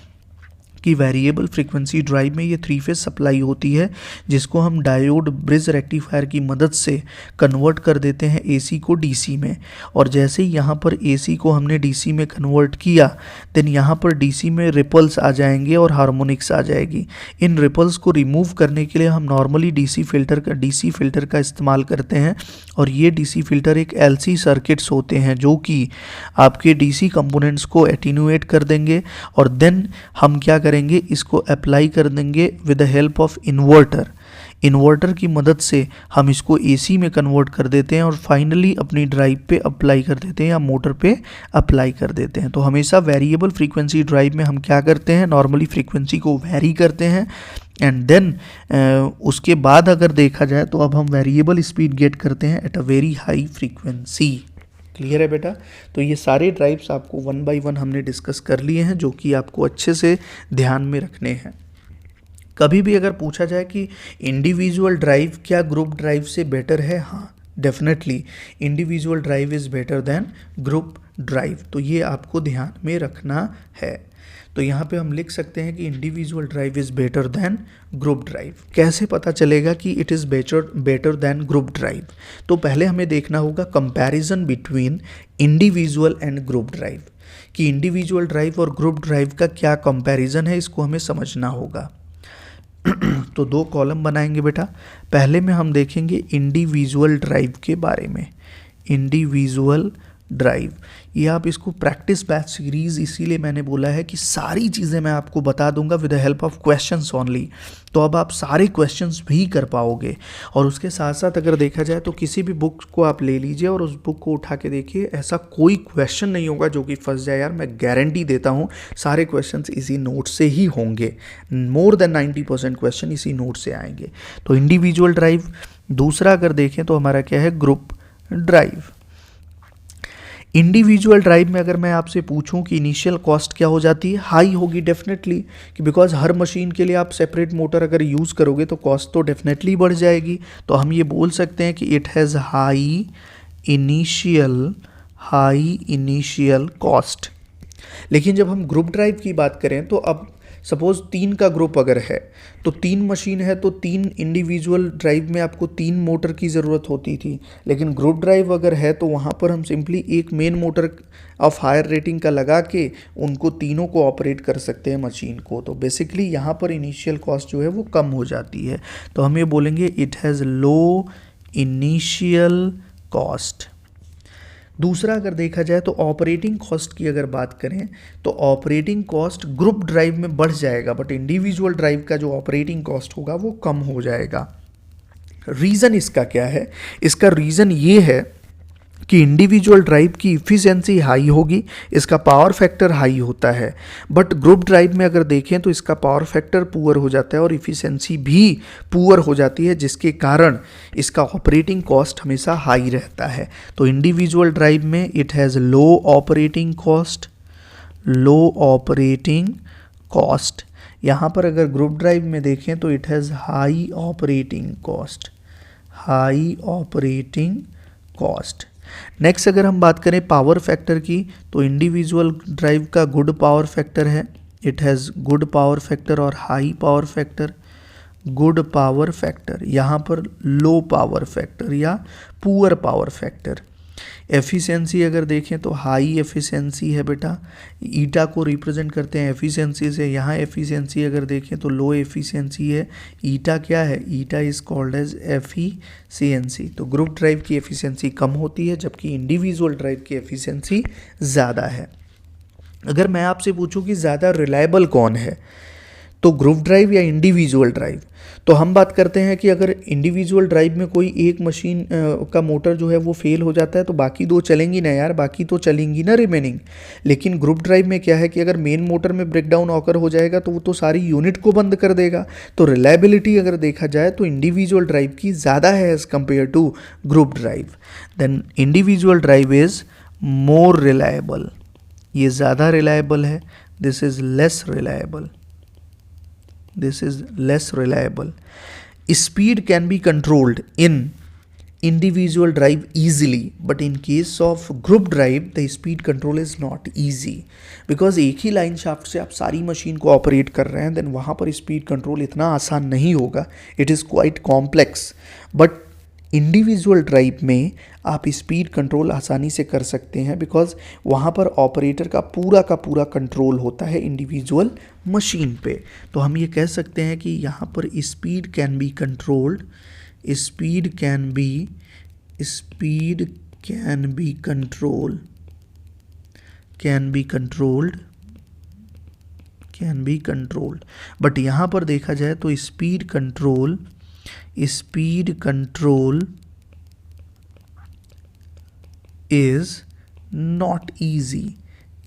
कि वेरिएबल फ्रीक्वेंसी ड्राइव में ये 3 फेज सप्लाई होती है, जिसको हम डायोड ब्रिज रेक्टिफायर की मदद से कन्वर्ट कर देते हैं एसी को डीसी में। और जैसे ही यहाँ पर एसी को हमने डीसी में कन्वर्ट किया, देन यहाँ पर डीसी में रिपल्स आ जाएंगे और हार्मोनिक्स आ जाएगी। इन रिपल्स को रिमूव करने के लिए हम नॉर्मली डीसी फिल्टर का इस्तेमाल करते हैं, और ये डीसी फिल्टर एक एलसी सर्किट्स होते हैं जो कि आपके डीसी कंपोनेंट्स को एटीन्यूएट कर देंगे, और देन हम क्या करेंगे, इसको अप्लाई कर देंगे with the help of inverter की मदद से हम इसको एसी में कन्वर्ट कर देते हैं, और फाइनली अपनी ड्राइव पे अप्लाई कर देते हैं या मोटर पे अप्लाई कर देते हैं। तो हमेशा वेरिएबल फ्रीक्वेंसी ड्राइव में हम क्या करते हैं, नॉर्मली फ्रीक्वेंसी को वैरी करते हैं, एंड देन उसके बाद अगर देखा जाए तो अब हम वेरिएबल स्पीड गेट करते हैं at a very high frequency. Clear है बेटा? तो ये सारे ड्राइव्स आपको 1 बाय 1 हमने डिस्कस कर लिए हैं, जो कि आपको अच्छे से ध्यान में रखने हैं। कभी भी अगर पूछा जाए कि इंडिविजुअल ड्राइव क्या ग्रुप ड्राइव से बेटर है, हाँ definitely individual drive is better than group drive. तो ये आपको ध्यान में रखना है। तो यहाँ पे हम लिख सकते हैं कि individual drive is better than group drive. कैसे पता चलेगा कि it is better than group drive? तो पहले हमें देखना होगा comparison between individual and group drive, कि इंडिविजुअल ड्राइव और ग्रुप ड्राइव का क्या कंपैरिजन है, इसको हमें समझना होगा। तो 2 कॉलम बनाएंगे बेटा। पहले में हम देखेंगे इंडिविजुअल ड्राइव के बारे में। इंडिविजुअल ड्राइव, ये आप इसको प्रैक्टिस बैच सीरीज़ इसीलिए मैंने बोला है कि सारी चीज़ें मैं आपको बता दूंगा with the help of questions only. तो अब आप सारे क्वेश्चंस भी कर पाओगे, और उसके साथ साथ अगर देखा जाए तो किसी भी बुक को आप ले लीजिए और उस बुक को उठा के देखिए, ऐसा कोई क्वेश्चन नहीं होगा जो कि फंस जाए यार, मैं गारंटी देता हूँ सारे क्वेश्चंस इसी नोट से ही होंगे। मोर देन 90% क्वेश्चन इसी नोट से आएंगे। तो इंडिविजुअल ड्राइव। दूसरा अगर देखें तो हमारा क्या है, ग्रुप ड्राइव। इंडिविजुअल ड्राइव में अगर मैं आपसे पूछूं कि इनिशियल कॉस्ट क्या हो जाती है, हाई होगी डेफिनेटली, कि बिकॉज हर मशीन के लिए आप सेपरेट मोटर अगर यूज़ करोगे तो कॉस्ट तो डेफिनेटली बढ़ जाएगी। तो हम ये बोल सकते हैं कि it has high initial cost. लेकिन जब हम ग्रुप ड्राइव की बात करें तो अब सपोज 3 का ग्रुप अगर है तो 3 मशीन है तो 3 इंडिविजुअल ड्राइव में आपको 3 मोटर की ज़रूरत होती थी। लेकिन ग्रुप ड्राइव अगर है तो वहाँ पर हम सिंपली एक main motor of higher rating का लगा के उनको तीनों को ऑपरेट कर सकते हैं मशीन को। तो बेसिकली यहाँ पर इनिशियल कॉस्ट जो है वो कम हो जाती है। तो हम ये बोलेंगे it has low initial cost. दूसरा अगर देखा जाए तो ऑपरेटिंग कॉस्ट की अगर बात करें तो ऑपरेटिंग कॉस्ट ग्रुप ड्राइव में बढ़ जाएगा, बट इंडिविजुअल ड्राइव का जो ऑपरेटिंग कॉस्ट होगा वो कम हो जाएगा। रीज़न इसका क्या है? इसका रीज़न ये है कि इंडिविजुअल ड्राइव की इफ़िशियंसी हाई होगी, इसका पावर फैक्टर हाई होता है, बट ग्रुप ड्राइव में अगर देखें तो इसका पावर फैक्टर पुअर हो जाता है और इफ़िशियंसी भी पुअर हो जाती है, जिसके कारण इसका ऑपरेटिंग कॉस्ट हमेशा हाई रहता है। तो इंडिविजुअल ड्राइव में it has low operating cost. यहाँ पर अगर ग्रुप ड्राइव में देखें तो it has high operating cost. Next अगर हम बात करें पावर फैक्टर की तो इंडिविजुअल ड्राइव का गुड पावर फैक्टर है, it has good power factor और high power factor. Good power factor, यहाँ पर लो पावर फैक्टर या पुअर पावर फैक्टर। एफिशिएंसी अगर देखें तो हाई एफिशिएंसी है बेटा, ईटा को रिप्रेजेंट करते हैं एफिशिएंसी से। यहाँ एफिशिएंसी अगर देखें तो लो एफिशिएंसी है। ईटा क्या है? Eta is called as efficiency. तो ग्रुप ड्राइव की एफिशिएंसी कम होती है जबकि इंडिविजुअल ड्राइव की एफिशिएंसी ज़्यादा है। अगर मैं आपसे पूछूं कि ज़्यादा रिलायबल कौन है तो ग्रुप ड्राइव या इंडिविजुअल ड्राइव, तो हम बात करते हैं कि अगर इंडिविजुअल ड्राइव में कोई एक मशीन का मोटर जो है वो फेल हो जाता है तो बाकी 2 चलेंगी ना यार, बाकी तो चलेंगी ना रिमेनिंग। लेकिन ग्रुप ड्राइव में क्या है कि अगर मेन मोटर में ब्रेकडाउन ऑकर हो जाएगा तो वो तो सारी यूनिट को बंद कर देगा। तो रिलायबिलिटी अगर देखा जाए तो इंडिविजुअल ड्राइव की ज़्यादा है as compare to group drive. Then individual drive is more reliable, ये ज़्यादा रिलायबल है, this is less reliable. Speed can be controlled in individual drive easily, but in case of group drive the speed control is not easy because एक ही line shaft से आप सारी machine को operate कर रहे हैं, देन वहाँ पर स्पीड कंट्रोल इतना आसान नहीं होगा, it is quite complex. But individual drive में आप स्पीड कंट्रोल आसानी से कर सकते हैं बिकॉज वहाँ पर ऑपरेटर का पूरा कंट्रोल होता है इंडिविजुअल मशीन पे। तो हम ये कह सकते हैं कि यहाँ पर speed can be controlled but यहाँ पर देखा जाए तो speed control is not easy,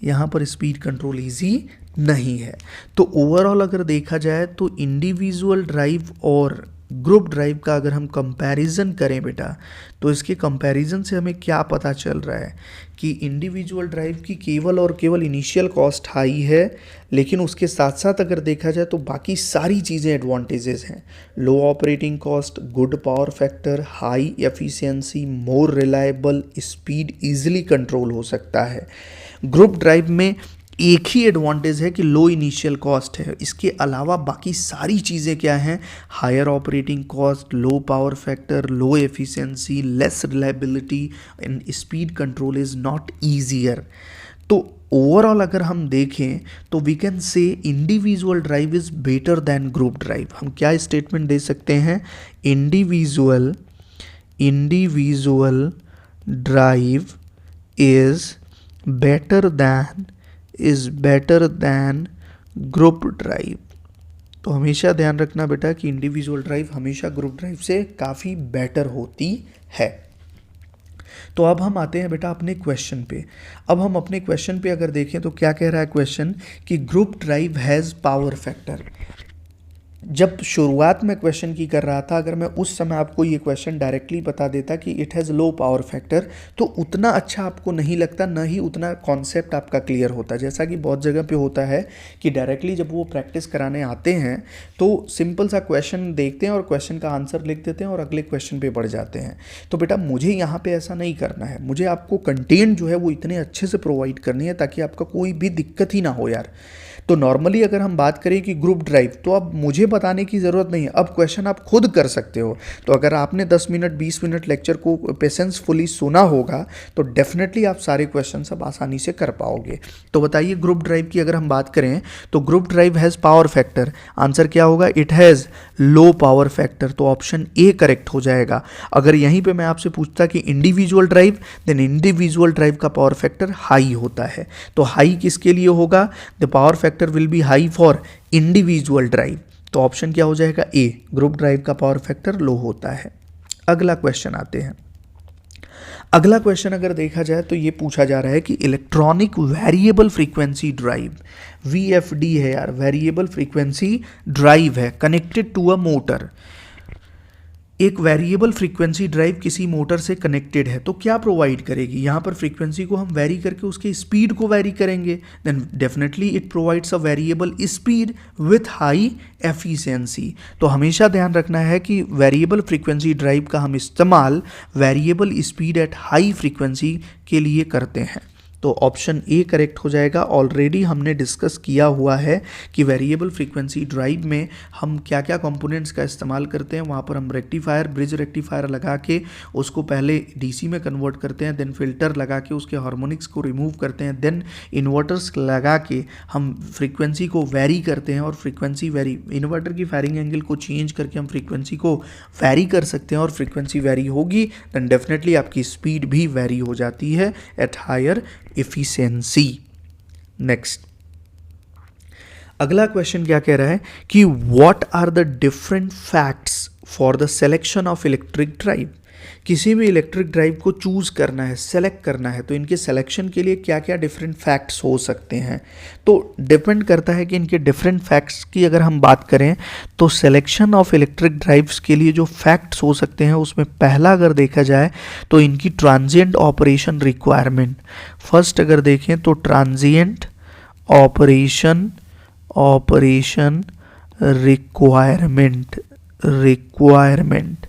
यहाँ पर स्पीड कंट्रोल ईजी नहीं है। तो ओवरऑल अगर देखा जाए तो इंडिविजुअल ड्राइव और ग्रुप ड्राइव का अगर हम कंपैरिजन करें बेटा तो इसके कंपैरिजन से हमें क्या पता चल रहा है कि इंडिविजुअल ड्राइव की केवल और केवल इनिशियल कॉस्ट हाई है, लेकिन उसके साथ साथ अगर देखा जाए तो बाकी सारी चीज़ें एडवांटेजेस हैं। Low operating cost, good power factor, high efficiency, more reliable, speed easily control हो सकता है। ग्रुप ड्राइव में एक ही एडवांटेज है कि लो इनिशियल कॉस्ट है, इसके अलावा बाकी सारी चीज़ें क्या हैं? Higher operating cost, low power factor, low efficiency, less reliability and speed control is not easier. तो ओवरऑल अगर हम देखें तो we can say individual drive is better than group drive. हम क्या स्टेटमेंट दे सकते हैं? Individual drive is better than group drive. तो हमेशा ध्यान रखना बेटा कि इंडिविजुअल ड्राइव हमेशा ग्रुप ड्राइव से काफ़ी बेटर होती है। तो अब हम आते हैं बेटा अपने क्वेश्चन पे। अब हम अपने क्वेश्चन पे अगर देखें तो क्या कह रहा है क्वेश्चन कि group drive has power factor. जब शुरुआत में क्वेश्चन की कर रहा था, अगर मैं उस समय आपको ये क्वेश्चन डायरेक्टली बता देता कि it has low power factor, तो उतना अच्छा आपको नहीं लगता, न ही उतना कॉन्सेप्ट आपका क्लियर होता। जैसा कि बहुत जगह पे होता है कि डायरेक्टली जब वो प्रैक्टिस कराने आते हैं तो सिंपल सा क्वेश्चन देखते हैं और क्वेश्चन का आंसर लिख देते हैं और अगले क्वेश्चन पे बढ़ जाते हैं। तो बेटा मुझे यहाँ पे ऐसा नहीं करना है, मुझे आपको कंटेंट जो है वो इतने अच्छे से प्रोवाइड करनी है ताकि आपका कोई भी दिक्कत ही ना हो यार। तो नॉर्मली अगर हम बात करें कि ग्रुप ड्राइव, तो अब मुझे बताने की ज़रूरत नहीं है, अब क्वेश्चन आप खुद कर सकते हो। तो अगर आपने 10 मिनट 20 मिनट लेक्चर को पेशेंसफुली सुना होगा तो डेफिनेटली आप सारे क्वेश्चन सब आसानी से कर पाओगे। तो बताइए ग्रुप ड्राइव की अगर हम बात करें तो group drive has power factor, answer क्या होगा, it has low power factor, तो ऑप्शन ए करेक्ट हो जाएगा। अगर यहीं पे मैं आपसे पूछता कि individual drive, then individual drive का पावर फैक्टर हाई होता है। तो हाई किसके लिए होगा, the power factor will be high for individual drive. तो ऑप्शन क्या हो जाएगा, ए, ग्रुप ड्राइव का पावर फैक्टर लो होता है। अगला क्वेश्चन आते हैं। अगला क्वेश्चन अगर देखा जाए तो ये पूछा जा रहा है कि electronic variable frequency drive, VFD है यार, वेरिएबल फ्रीक्वेंसी ड्राइव है, कनेक्टेड टू अ मोटर। एक वेरिएबल फ्रीक्वेंसी ड्राइव किसी मोटर से कनेक्टेड है तो क्या प्रोवाइड करेगी, यहाँ पर फ्रीक्वेंसी को हम वेरी करके उसके स्पीड को वेरी करेंगे, then definitely it provides a variable speed with high efficiency. तो हमेशा ध्यान रखना है कि वेरिएबल फ्रीक्वेंसी ड्राइव का हम इस्तेमाल variable speed at high frequency के लिए करते हैं। तो ऑप्शन ए करेक्ट हो जाएगा। ऑलरेडी हमने डिस्कस किया हुआ है कि वेरिएबल फ्रीक्वेंसी ड्राइव में हम क्या क्या कंपोनेंट्स का इस्तेमाल करते हैं। वहाँ पर हम रेक्टिफायर, ब्रिज रेक्टिफायर लगा के उसको पहले डीसी में कन्वर्ट करते हैं, देन फिल्टर लगा के उसके हार्मोनिक्स को रिमूव करते हैं, देन इन्वर्टर्स लगा के हम फ्रीक्वेंसी को वेरी करते हैं और फ्रीक्वेंसी वेरी, इन्वर्टर की फायरिंग एंगल को चेंज करके हम फ्रीक्वेंसी को वेरी कर सकते हैं और फ्रीक्वेंसी वेरी होगी देन डेफिनेटली आपकी स्पीड भी वेरी हो जाती है एट हायर efficiency। नेक्स्ट अगला क्वेश्चन क्या कह रहा है कि what are the different facts for the selection of electric drive. किसी भी इलेक्ट्रिक ड्राइव को चूज करना है, सेलेक्ट करना है, तो इनके सिलेक्शन के लिए क्या क्या डिफरेंट फैक्ट्स हो सकते हैं। तो डिपेंड करता है कि इनके डिफरेंट फैक्ट्स की अगर हम बात करें तो सिलेक्शन ऑफ इलेक्ट्रिक ड्राइव्स के लिए जो फैक्ट्स हो सकते हैं उसमें पहला अगर देखा जाए तो इनकी ट्रांजिएंट ऑपरेशन रिक्वायरमेंट। फर्स्ट अगर देखें तो transient operation requirement.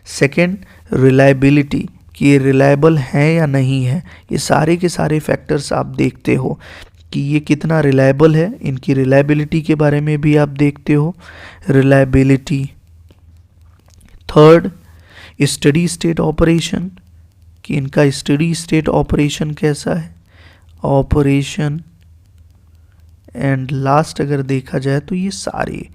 Second reliability, कि ये रिलायबल है या नहीं है। ये सारे के सारे फैक्टर्स आप देखते हो कि ये कितना रिलायबल है, इनकी रिलायबिलिटी के बारे में भी आप देखते हो, reliability. Third steady state operation, कि इनका स्टडी स्टेट ऑपरेशन कैसा है, ऑपरेशन। एंड लास्ट अगर देखा जाए तो ये सारे।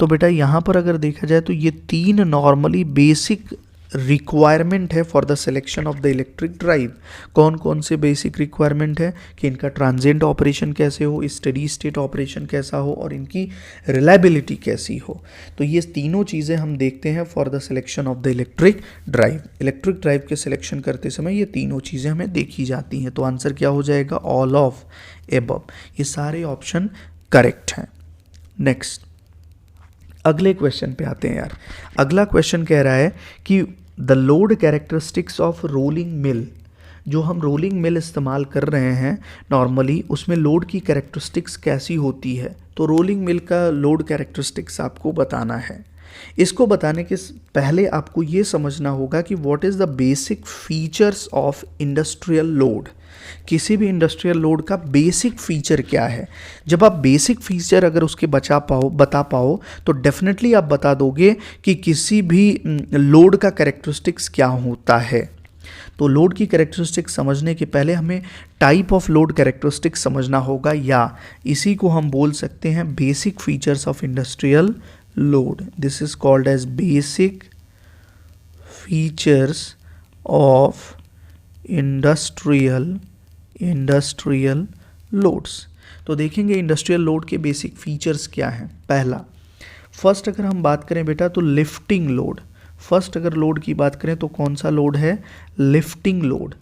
तो बेटा यहाँ पर अगर देखा जाए तो ये तीन नॉर्मली बेसिक रिक्वायरमेंट है for the selection of the electric drive. कौन कौन से बेसिक रिक्वायरमेंट है कि इनका ट्रांजिएंट ऑपरेशन कैसे हो, स्टडी स्टेट ऑपरेशन कैसा हो और इनकी रिलायबिलिटी कैसी हो। तो ये तीनों चीज़ें हम देखते हैं for the selection of the electric drive. Electric drive के सिलेक्शन करते समय ये तीनों चीज़ें हमें देखी जाती हैं। तो आंसर क्या हो जाएगा, ऑल ऑफ एबव। ये सारे ऑप्शन करेक्ट हैं। नेक्स्ट अगले क्वेश्चन पे आते हैं यार। अगला क्वेश्चन कह रहा है कि the load characteristics of rolling mill. जो हम रोलिंग मिल इस्तेमाल कर रहे हैं नॉर्मली, उसमें लोड की कैरेक्टरिस्टिक्स कैसी होती है। तो रोलिंग मिल का लोड कैरेक्टरिस्टिक्स आपको बताना है। इसको बताने के पहले आपको ये समझना होगा कि what is the basic features of industrial load. किसी भी इंडस्ट्रियल लोड का बेसिक फीचर क्या है। जब आप बेसिक फीचर अगर उसके बता पाओ तो डेफिनेटली आप बता दोगे कि किसी भी लोड का कैरेक्टरिस्टिक्स क्या होता है। तो लोड की कैरेक्टरिस्टिक्स समझने के पहले हमें टाइप ऑफ लोड कैरेक्टरिस्टिक्स समझना होगा, या इसी को हम बोल सकते हैं basic features of industrial load. This is called as basic features of industrial loads. तो देखेंगे इंडस्ट्रियल लोड के बेसिक फीचर्स क्या हैं। पहला, फर्स्ट अगर हम बात करें बेटा तो लिफ्टिंग लोड। फर्स्ट अगर लोड की बात करें तो कौन सा लोड है, लिफ्टिंग लोड।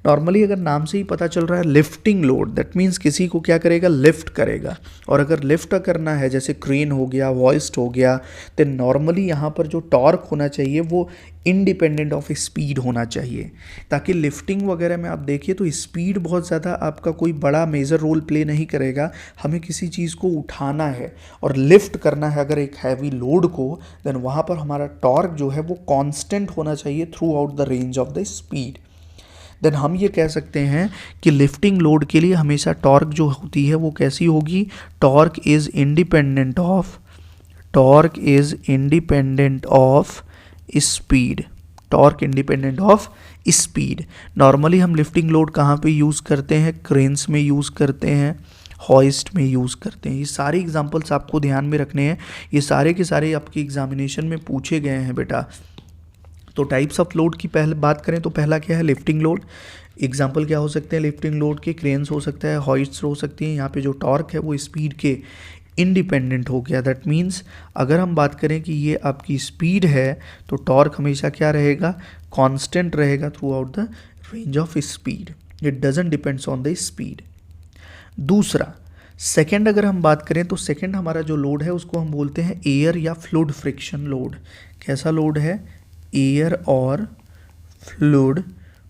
नॉर्मली अगर नाम से ही पता चल रहा है लिफ्टिंग लोड, दैट मीन्स किसी को क्या करेगा, लिफ्ट करेगा। और अगर लिफ्ट करना है जैसे क्रेन हो गया, वॉइस्ट हो गया, तो नॉर्मली यहाँ पर जो टॉर्क होना चाहिए वो इंडिपेंडेंट ऑफ स्पीड होना चाहिए, ताकि लिफ्टिंग वगैरह में आप देखिए तो स्पीड बहुत ज़्यादा आपका कोई बड़ा मेजर रोल प्ले नहीं करेगा। हमें किसी चीज़ को उठाना है और लिफ्ट करना है अगर एक हैवी लोड को, देन वहाँ पर हमारा टॉर्क जो है वो कांस्टेंट होना चाहिए throughout the range of the speed. Then हम ये कह सकते हैं कि लिफ्टिंग लोड के लिए हमेशा टॉर्क जो होती है वो कैसी होगी, torque is independent of speed, torque independent of speed. Normally हम लिफ्टिंग लोड कहाँ पे यूज़ करते हैं, क्रेन्स में यूज़ करते हैं, हॉइस्ट में यूज़ करते हैं। ये सारे एग्जांपल्स आपको ध्यान में रखने हैं, ये सारे के सारे आपके एग्जामिनेशन में पूछे गए हैं बेटा। तो टाइप्स ऑफ लोड की पहले बात करें तो पहला क्या है, लिफ्टिंग लोड। एग्जांपल क्या हो सकते हैं लिफ्टिंग लोड के, क्रेन्स हो सकता है, हॉइस्ट्स हो सकती हैं। यहाँ पे जो टॉर्क है वो स्पीड के इंडिपेंडेंट हो गया। दैट मीन्स अगर हम बात करें कि ये आपकी स्पीड है तो टॉर्क हमेशा क्या रहेगा, कांस्टेंट रहेगा through out the range of speed, it doesn't depends on the speed. दूसरा सेकंड अगर हम बात करें तो सेकंड हमारा जो लोड है उसको हम बोलते हैं एयर या फ्लूइड फ्रिक्शन लोड। कैसा लोड है, एयर और फ्लूइड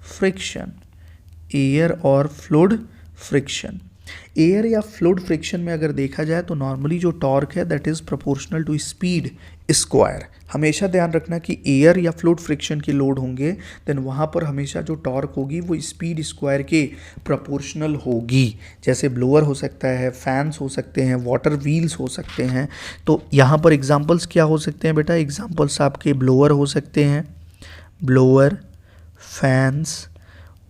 फ्रिक्शन, एयर और फ्लूइड फ्रिक्शन। एयर या फ्लूइड फ्रिक्शन में अगर देखा जाए तो नॉर्मली जो टॉर्क है that is proportional to speed square. हमेशा ध्यान रखना कि एयर या फ्लूइड फ्रिक्शन के लोड होंगे देन वहाँ पर हमेशा जो टॉर्क होगी वो स्पीड स्क्वायर के प्रोपोर्शनल होगी। जैसे ब्लोअर हो सकता है, फैंस हो सकते हैं, वाटर व्हील्स हो सकते हैं। तो यहाँ पर एग्जांपल्स क्या हो सकते हैं बेटा, एग्जांपल्स आपके ब्लोअर हो सकते हैं, ब्लोअर, फैंस,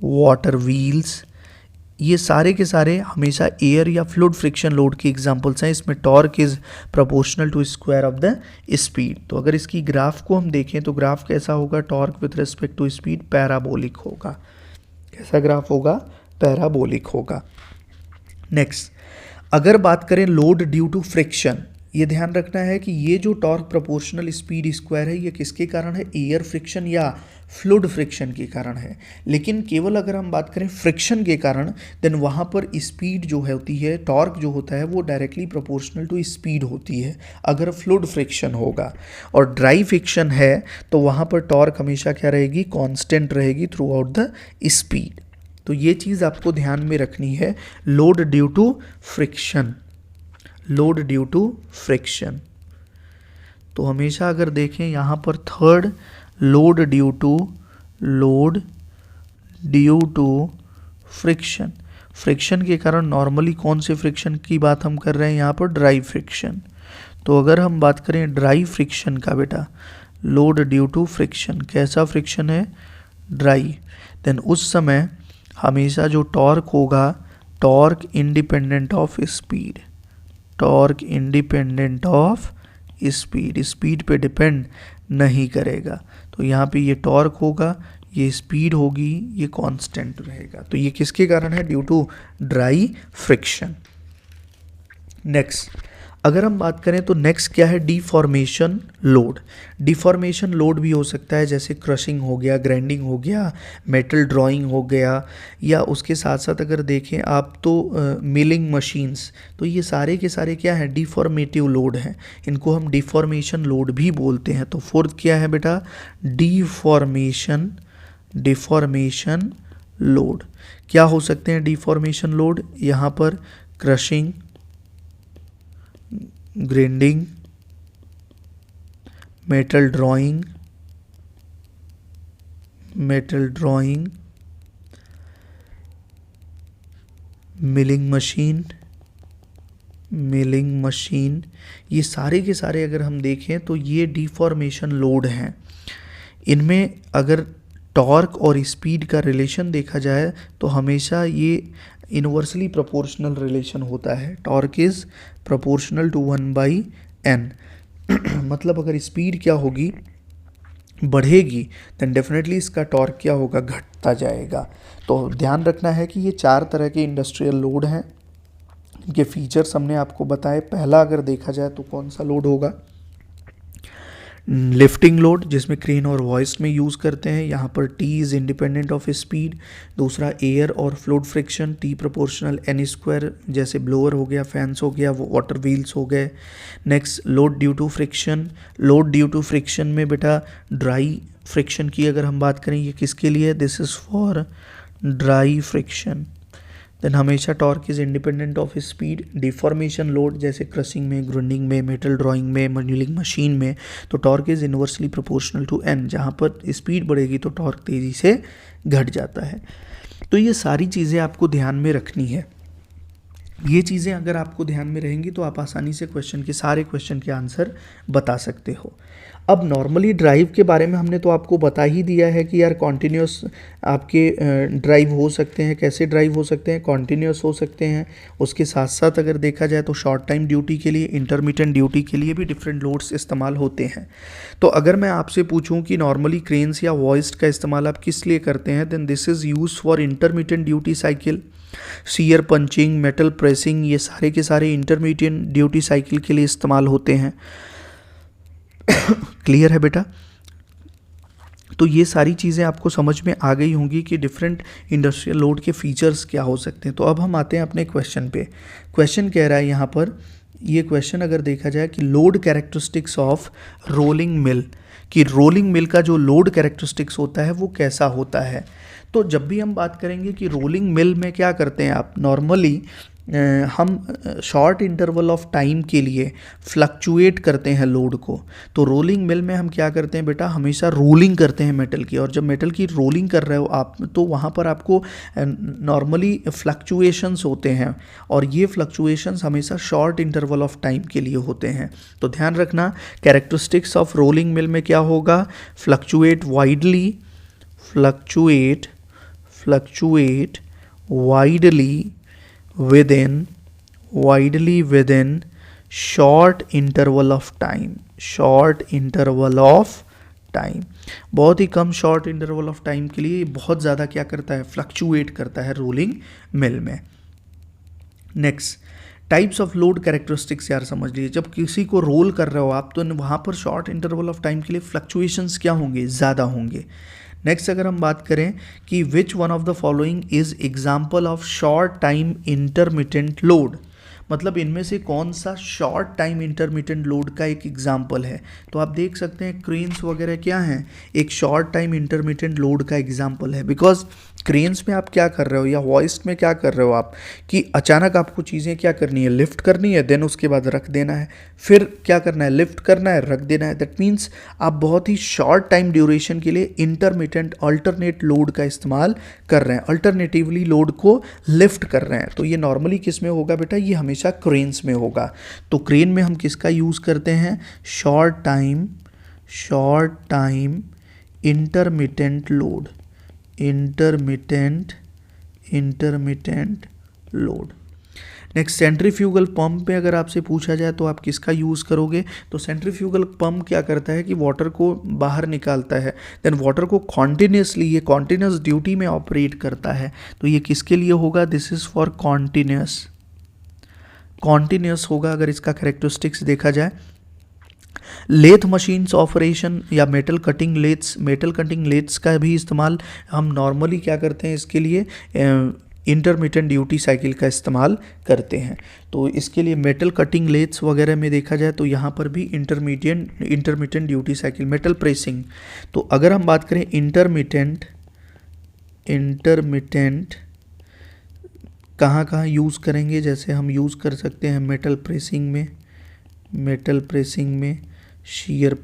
वाटर व्हील्स, ये सारे के सारे हमेशा एयर या फ्लूइड फ्रिक्शन लोड के एग्जांपल्स हैं। इसमें torque is proportional to square of the speed. तो अगर इसकी ग्राफ को हम देखें तो ग्राफ कैसा होगा, torque with respect to speed parabolic होगा। कैसा ग्राफ होगा, पैराबोलिक होगा। नेक्स्ट अगर बात करें लोड ड्यू टू फ्रिक्शन, ये ध्यान रखना है कि ये जो टॉर्क प्रोपोर्शनल स्पीड स्क्वायर है ये किसके कारण है, एयर फ्रिक्शन या फ्लूइड फ्रिक्शन के कारण है। लेकिन केवल अगर हम बात करें फ्रिक्शन के कारण देन वहाँ पर स्पीड जो है होती है, टॉर्क जो होता है वो डायरेक्टली प्रोपोर्शनल टू स्पीड होती है अगर फ्लूइड फ्रिक्शन होगा। और ड्राई फ्रिक्शन है तो वहाँ पर टॉर्क हमेशा क्या रहेगी, कांस्टेंट रहेगी थ्रू आउट द स्पीड। तो ये चीज़ आपको ध्यान में रखनी है, load due to friction, load due to friction. तो हमेशा अगर देखें यहाँ पर third load due to friction, friction के कारण नॉर्मली कौन से फ्रिक्शन की बात हम कर रहे हैं यहाँ पर, ड्राई फ्रिक्शन। तो अगर हम बात करें ड्राई फ्रिक्शन का बेटा, लोड ड्यू टू फ्रिक्शन, कैसा फ्रिक्शन है, ड्राई, देन उस समय हमेशा जो टॉर्क होगा, torque independent of speed, torque independent of speed, speed पे डिपेंड नहीं करेगा। तो यहाँ पे ये टॉर्क होगा, ये स्पीड होगी, ये कांस्टेंट रहेगा। तो ये किसके कारण है, due to dry friction. Next अगर हम बात करें तो नेक्स्ट क्या है, डिफॉर्मेशन लोड। डिफॉर्मेशन लोड भी हो सकता है जैसे क्रशिंग हो गया, ग्राइंडिंग हो गया, मेटल ड्राइंग हो गया, या उसके साथ साथ अगर देखें आप तो मिलिंग मशीन्स, तो ये सारे के सारे क्या है, डिफॉर्मेटिव लोड हैं, इनको हम डिफॉर्मेशन लोड भी बोलते हैं। तो फोर्थ क्या है बेटा, डिफॉर्मेशन लोड। क्या हो सकते हैं डिफॉर्मेशन लोड, यहाँ पर crushing, grinding, metal drawing, milling machine, ये सारे के सारे अगर हम देखें तो ये डिफॉर्मेशन लोड हैं। इनमें अगर टॉर्क और स्पीड का रिलेशन देखा जाए तो हमेशा ये इनवर्सली प्रोपोर्शनल रिलेशन होता है, torque is proportional to 1/n। मतलब अगर स्पीड क्या होगी, बढ़ेगी, देन डेफिनेटली इसका टॉर्क क्या होगा, घटता जाएगा। तो ध्यान रखना है कि ये 4 तरह के इंडस्ट्रियल लोड हैं, इनके फीचर्स हमने आपको बताए। पहला अगर देखा जाए तो कौन सा लोड होगा, लिफ्टिंग लोड जिसमें क्रेन और वॉइस्ट में यूज़ करते हैं, यहाँ पर T is independent of speed. दूसरा एयर और fluid friction, T proportional N square, जैसे ब्लोअर हो गया, फैंस हो गया, वो वाटर व्हील्स हो गए। Next load due to friction, load due to friction में बेटा ड्राई फ्रिक्शन की अगर हम बात करें, ये किसके लिए, this is for dry friction. Then हमेशा torque is independent of speed. Deformation load जैसे क्रशिंग में, ग्राइंडिंग में, मेटल ड्रॉइंग में, मिलिंग मशीन में, तो torque is inversely proportional to N, जहाँ पर स्पीड बढ़ेगी तो टॉर्क तेज़ी से घट जाता है। तो ये सारी चीज़ें आपको ध्यान में रखनी है। ये चीज़ें अगर आपको ध्यान में रहेंगी तो आप आसानी से सारे क्वेश्चन के आंसर बता सकते हो। अब नॉर्मली ड्राइव के बारे में हमने तो आपको बता ही दिया है कि यार कॉन्टीन्यूस आपके ड्राइव हो सकते हैं। कैसे ड्राइव हो सकते हैं, कॉन्टीन्यूस हो सकते हैं। उसके साथ साथ अगर देखा जाए तो शॉर्ट टाइम ड्यूटी के लिए, इंटरमिटेंट ड्यूटी के लिए भी डिफरेंट लोड्स इस्तेमाल होते हैं। तो अगर मैं आपसे पूछूं कि नॉर्मली क्रेन्स या वॉइस्ट का इस्तेमाल आप किस लिए करते हैं, then this is use for intermittent duty cycle. Shear punching, metal pressing, ये सारे के सारे इंटरमीडिएट ड्यूटी साइकिल के लिए इस्तेमाल होते हैं। क्लियर है बेटा? तो ये सारी चीज़ें आपको समझ में आ गई होंगी कि डिफरेंट इंडस्ट्रियल लोड के फीचर्स क्या हो सकते हैं। तो अब हम आते हैं अपने क्वेश्चन पे। क्वेश्चन कह रहा है यहाँ पर, ये क्वेश्चन अगर देखा जाए कि load characteristics of rolling mill, कि रोलिंग मिल का जो लोड कैरेक्टरिस्टिक्स होता है वो कैसा होता है। तो जब भी हम बात करेंगे कि रोलिंग मिल में क्या करते हैं आप, नॉर्मली हम शॉर्ट इंटरवल ऑफ टाइम के लिए फ्लक्चुएट करते हैं लोड को। तो रोलिंग मिल में हम क्या करते हैं बेटा, हमेशा रोलिंग करते हैं मेटल की, और जब मेटल की रोलिंग कर रहे हो आप तो वहाँ पर आपको नॉर्मली फ्लक्चुएशंस होते हैं, और ये फ्लक्चुएशंस हमेशा शॉर्ट इंटरवल ऑफ टाइम के लिए होते हैं। तो ध्यान रखना, कैरेक्टरिस्टिक्स ऑफ रोलिंग मिल में क्या होगा, fluctuate widely, fluctuate widely within short interval of time। बहुत ही कम शॉर्ट इंटरवल ऑफ टाइम के लिए बहुत ज़्यादा क्या करता है, फ्लक्चुएट करता है रोलिंग मिल में। Next, types of load characteristics यार समझ लीजिए, जब किसी को रोल कर रहे हो आप तो वहाँ पर शॉर्ट इंटरवल ऑफ टाइम के लिए फ्लक्चुएशंस क्या होंगे, ज़्यादा होंगे। नेक्स्ट अगर हम बात करें कि which one of the following is example of short time intermittent load, मतलब इनमें से कौन सा शॉर्ट टाइम इंटरमिटेंट लोड का एक एग्जाम्पल है। तो आप देख सकते हैं क्रेन्स वगैरह क्या हैं, एक शॉर्ट टाइम इंटरमिटेंट लोड का एग्जाम्पल है। बिकॉज क्रेन्स में आप क्या कर रहे हो या वॉइस्ट में क्या कर रहे हो आप, कि अचानक आपको चीज़ें क्या करनी है, लिफ्ट करनी है, देन उसके बाद रख देना है, फिर क्या करना है, लिफ्ट करना है, रख देना है। दैट मीन्स आप बहुत ही शॉर्ट टाइम ड्यूरेशन के लिए इंटरमिटेंट अल्टरनेट लोड का इस्तेमाल कर रहे हैं, अल्टरनेटिवली लोड को लिफ्ट कर रहे हैं। तो ये नॉर्मली किस में होगा बेटा, ये हमेशा क्रेन्स में होगा। तो क्रेन में हम किसका यूज़ करते हैं, short time intermittent load, intermittent load. Next, centrifugal pump पे अगर आपसे पूछा जाए तो आप किसका यूज़ करोगे, तो सेंट्रीफ्यूगल पंप क्या करता है कि वाटर को बाहर निकालता है, देन वाटर को कॉन्टिन्यूसली, ये कॉन्टिन्यूस ड्यूटी में ऑपरेट करता है। तो ये किसके लिए होगा, दिस इज़ फॉर कॉन्टिन्यूस होगा अगर इसका कैरेक्टरिस्टिक्स देखा जाए। लेथ मशीन्स ऑपरेशन या मेटल कटिंग लेथ्स का भी इस्तेमाल हम नॉर्मली क्या करते हैं, इसके लिए इंटरमिटेंट ड्यूटी साइकिल का इस्तेमाल करते हैं। तो इसके लिए मेटल कटिंग लेथ्स वगैरह में देखा जाए तो यहाँ पर भी intermittent duty cycle, metal pressing. तो अगर हम बात करें इंटरमिटेंट कहाँ यूज़ करेंगे, जैसे हम यूज़ कर सकते हैं मेटल प्रेसिंग में, शीयर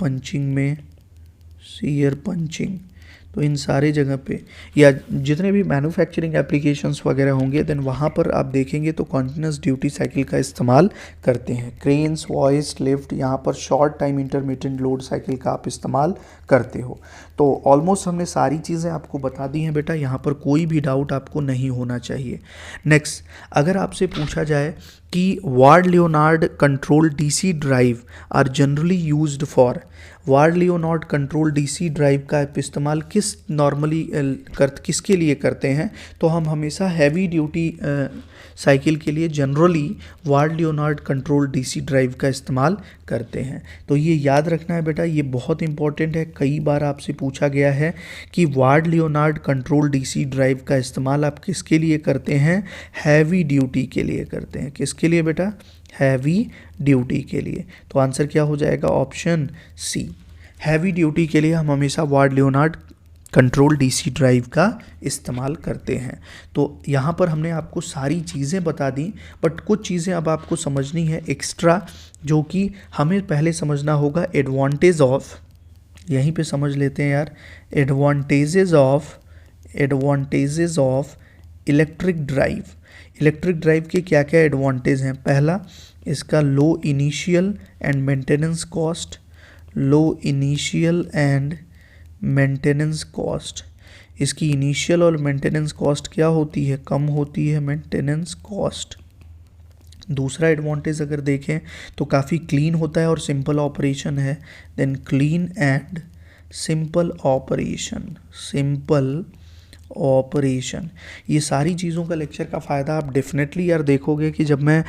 पंचिंग। तो इन सारे जगह पे या जितने भी मैन्युफैक्चरिंग एप्लीकेशंस वगैरह होंगे देन वहाँ पर आप देखेंगे तो कॉन्टिन्यूस ड्यूटी साइकिल का इस्तेमाल करते हैं। क्रेन्स, वॉइस्ट, लिफ्ट, यहाँ पर short time intermittent load cycle का आप इस्तेमाल करते हो। तो ऑलमोस्ट हमने सारी चीज़ें आपको बता दी हैं बेटा, यहाँ पर कोई भी डाउट आपको नहीं होना चाहिए। नेक्स्ट, अगर आपसे पूछा जाए कि Ward Leonard control DC drive are generally used for, Ward Leonard control DC drive का इस्तेमाल किसके लिए करते हैं, तो हम हमेशा हैवी ड्यूटी साइकिल के लिए generally ward Leonard control DC drive का इस्तेमाल करते हैं। तो ये याद रखना है बेटा, ये बहुत इंपॉर्टेंट है, कई बार आपसे पूछा गया है कि Ward Leonard control DC drive का इस्तेमाल आप किसके लिए करते हैं, हैवी ड्यूटी के लिए करते हैं। किसके लिए बेटा, हैवी ड्यूटी के लिए। तो आंसर क्या हो जाएगा, ऑप्शन सी, हैवी ड्यूटी के लिए हम हमेशा ward Leonard control DC drive का इस्तेमाल करते हैं। तो यहाँ पर हमने आपको सारी चीज़ें बता दी, बट कुछ चीज़ें अब आपको समझनी है एक्स्ट्रा, जो कि हमें पहले समझना होगा। एडवांटेज ऑफ, यहीं पे समझ लेते हैं यार, advantages of electric drive. Electric drive के क्या क्या एडवांटेज हैं। पहला, इसका low initial and maintenance cost, low initial and maintenance cost, इसकी इनिशियल और मेंटेनेंस कॉस्ट क्या होती है, कम होती है मेंटेनेंस कॉस्ट। दूसरा एडवांटेज अगर देखें तो काफ़ी क्लीन होता है और सिंपल ऑपरेशन है। Then clean and simple operation, ये सारी चीज़ों का लेक्चर का फ़ायदा आप डेफिनेटली यार देखोगे कि जब मैं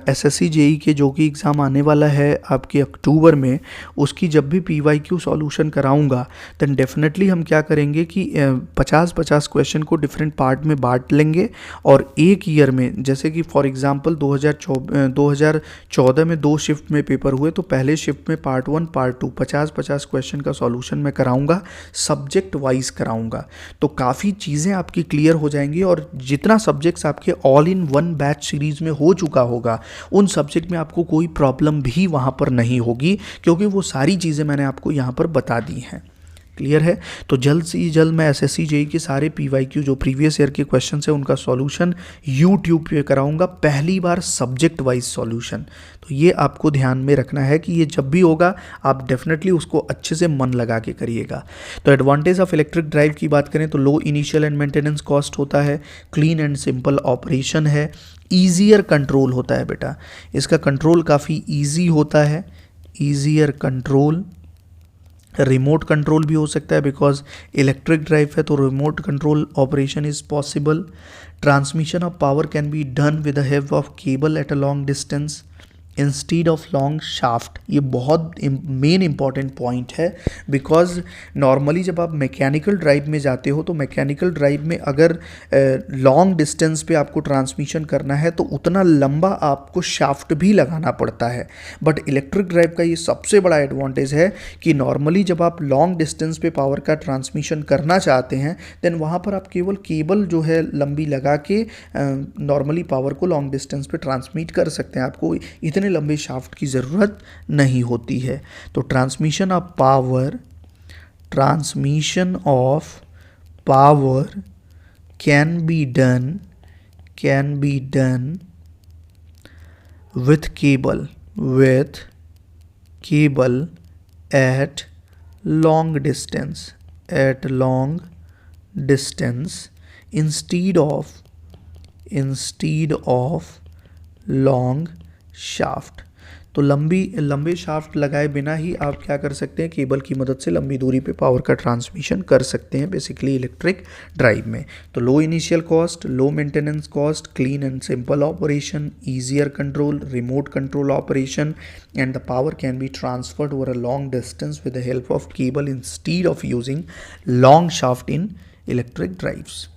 एसएससी जेई के जो कि एग्ज़ाम आने वाला है आपके अक्टूबर में, उसकी जब भी पीवाईक्यू सॉल्यूशन कराऊंगा, देन डेफिनेटली हम क्या करेंगे कि 50-50 क्वेश्चन को डिफरेंट पार्ट में बांट लेंगे, और एक ईयर में, जैसे कि फॉर एग्जांपल 2014 में 2 शिफ्ट में पेपर हुए, तो पहले शिफ्ट में पार्ट 1 पार्ट 2 50-50 क्वेश्चन का सॉल्यूशन मैं कराऊंगा, सब्जेक्ट वाइज कराऊंगा। तो काफ़ी चीज़ें आपकी क्लियर हो जाएंगी, और जितना सब्जेक्ट्स आपके all in one batch series में हो चुका होगा, उन सब्जेक्ट में आपको कोई प्रॉब्लम भी वहाँ पर नहीं होगी, क्योंकि वो सारी चीज़ें मैंने आपको यहाँ पर बता दी हैं। क्लियर है। तो जल्द से जल्द मैं एसएससी जेई के सारे पीवाईक्यू जो प्रीवियस ईयर के क्वेश्चन है उनका सॉल्यूशन यूट्यूब पे कराऊंगा, पहली बार सब्जेक्ट वाइज सॉल्यूशन। तो ये आपको ध्यान में रखना है कि ये जब भी होगा आप डेफिनेटली उसको अच्छे से मन लगा के करिएगा। तो एडवांटेज ऑफ इलेक्ट्रिक ड्राइव की बात करें तो low initial and maintenance cost होता है, क्लीन एंड सिंपल ऑपरेशन है, ईजियर कंट्रोल होता है बेटा, इसका कंट्रोल काफ़ी ईजी होता है, ईजियर कंट्रोल। रिमोट कंट्रोल भी हो सकता है, बिकॉज इलेक्ट्रिक ड्राइव है तो remote control operation is possible. Transmission of power can be done with the help of cable at a long distance instead of long shaft. ये बहुत main important point है, because normally जब आप mechanical drive में जाते हो तो mechanical drive में अगर लॉन्ग डिस्टेंस पे आपको ट्रांसमिशन करना है तो उतना लंबा आपको शाफ्ट भी लगाना पड़ता है। बट इलेक्ट्रिक ड्राइव का ये सबसे बड़ा एडवांटेज है कि नॉर्मली जब आप लॉन्ग डिस्टेंस पे पावर का ट्रांसमिशन करना चाहते हैं, देन वहाँ पर आप केवल केबल जो है लंबी लगा के नॉर्मली पावर को लॉन्ग डिस्टेंस पे ट्रांसमिट कर सकते हैं, आपको इतने लंबे शाफ्ट की ज़रूरत नहीं होती है। तो transmission of power can be done with cable at long distance instead of long shaft। तो लंबे शाफ्ट लगाए बिना ही आप क्या कर सकते हैं, केबल की मदद से लंबी दूरी पे पावर का ट्रांसमिशन कर सकते हैं बेसिकली इलेक्ट्रिक ड्राइव में। तो low initial cost, low maintenance cost, clean and simple operation, easier control, remote control operation, and the power can be transferred over a long distance with the help of cable instead of using long shaft in electric drives.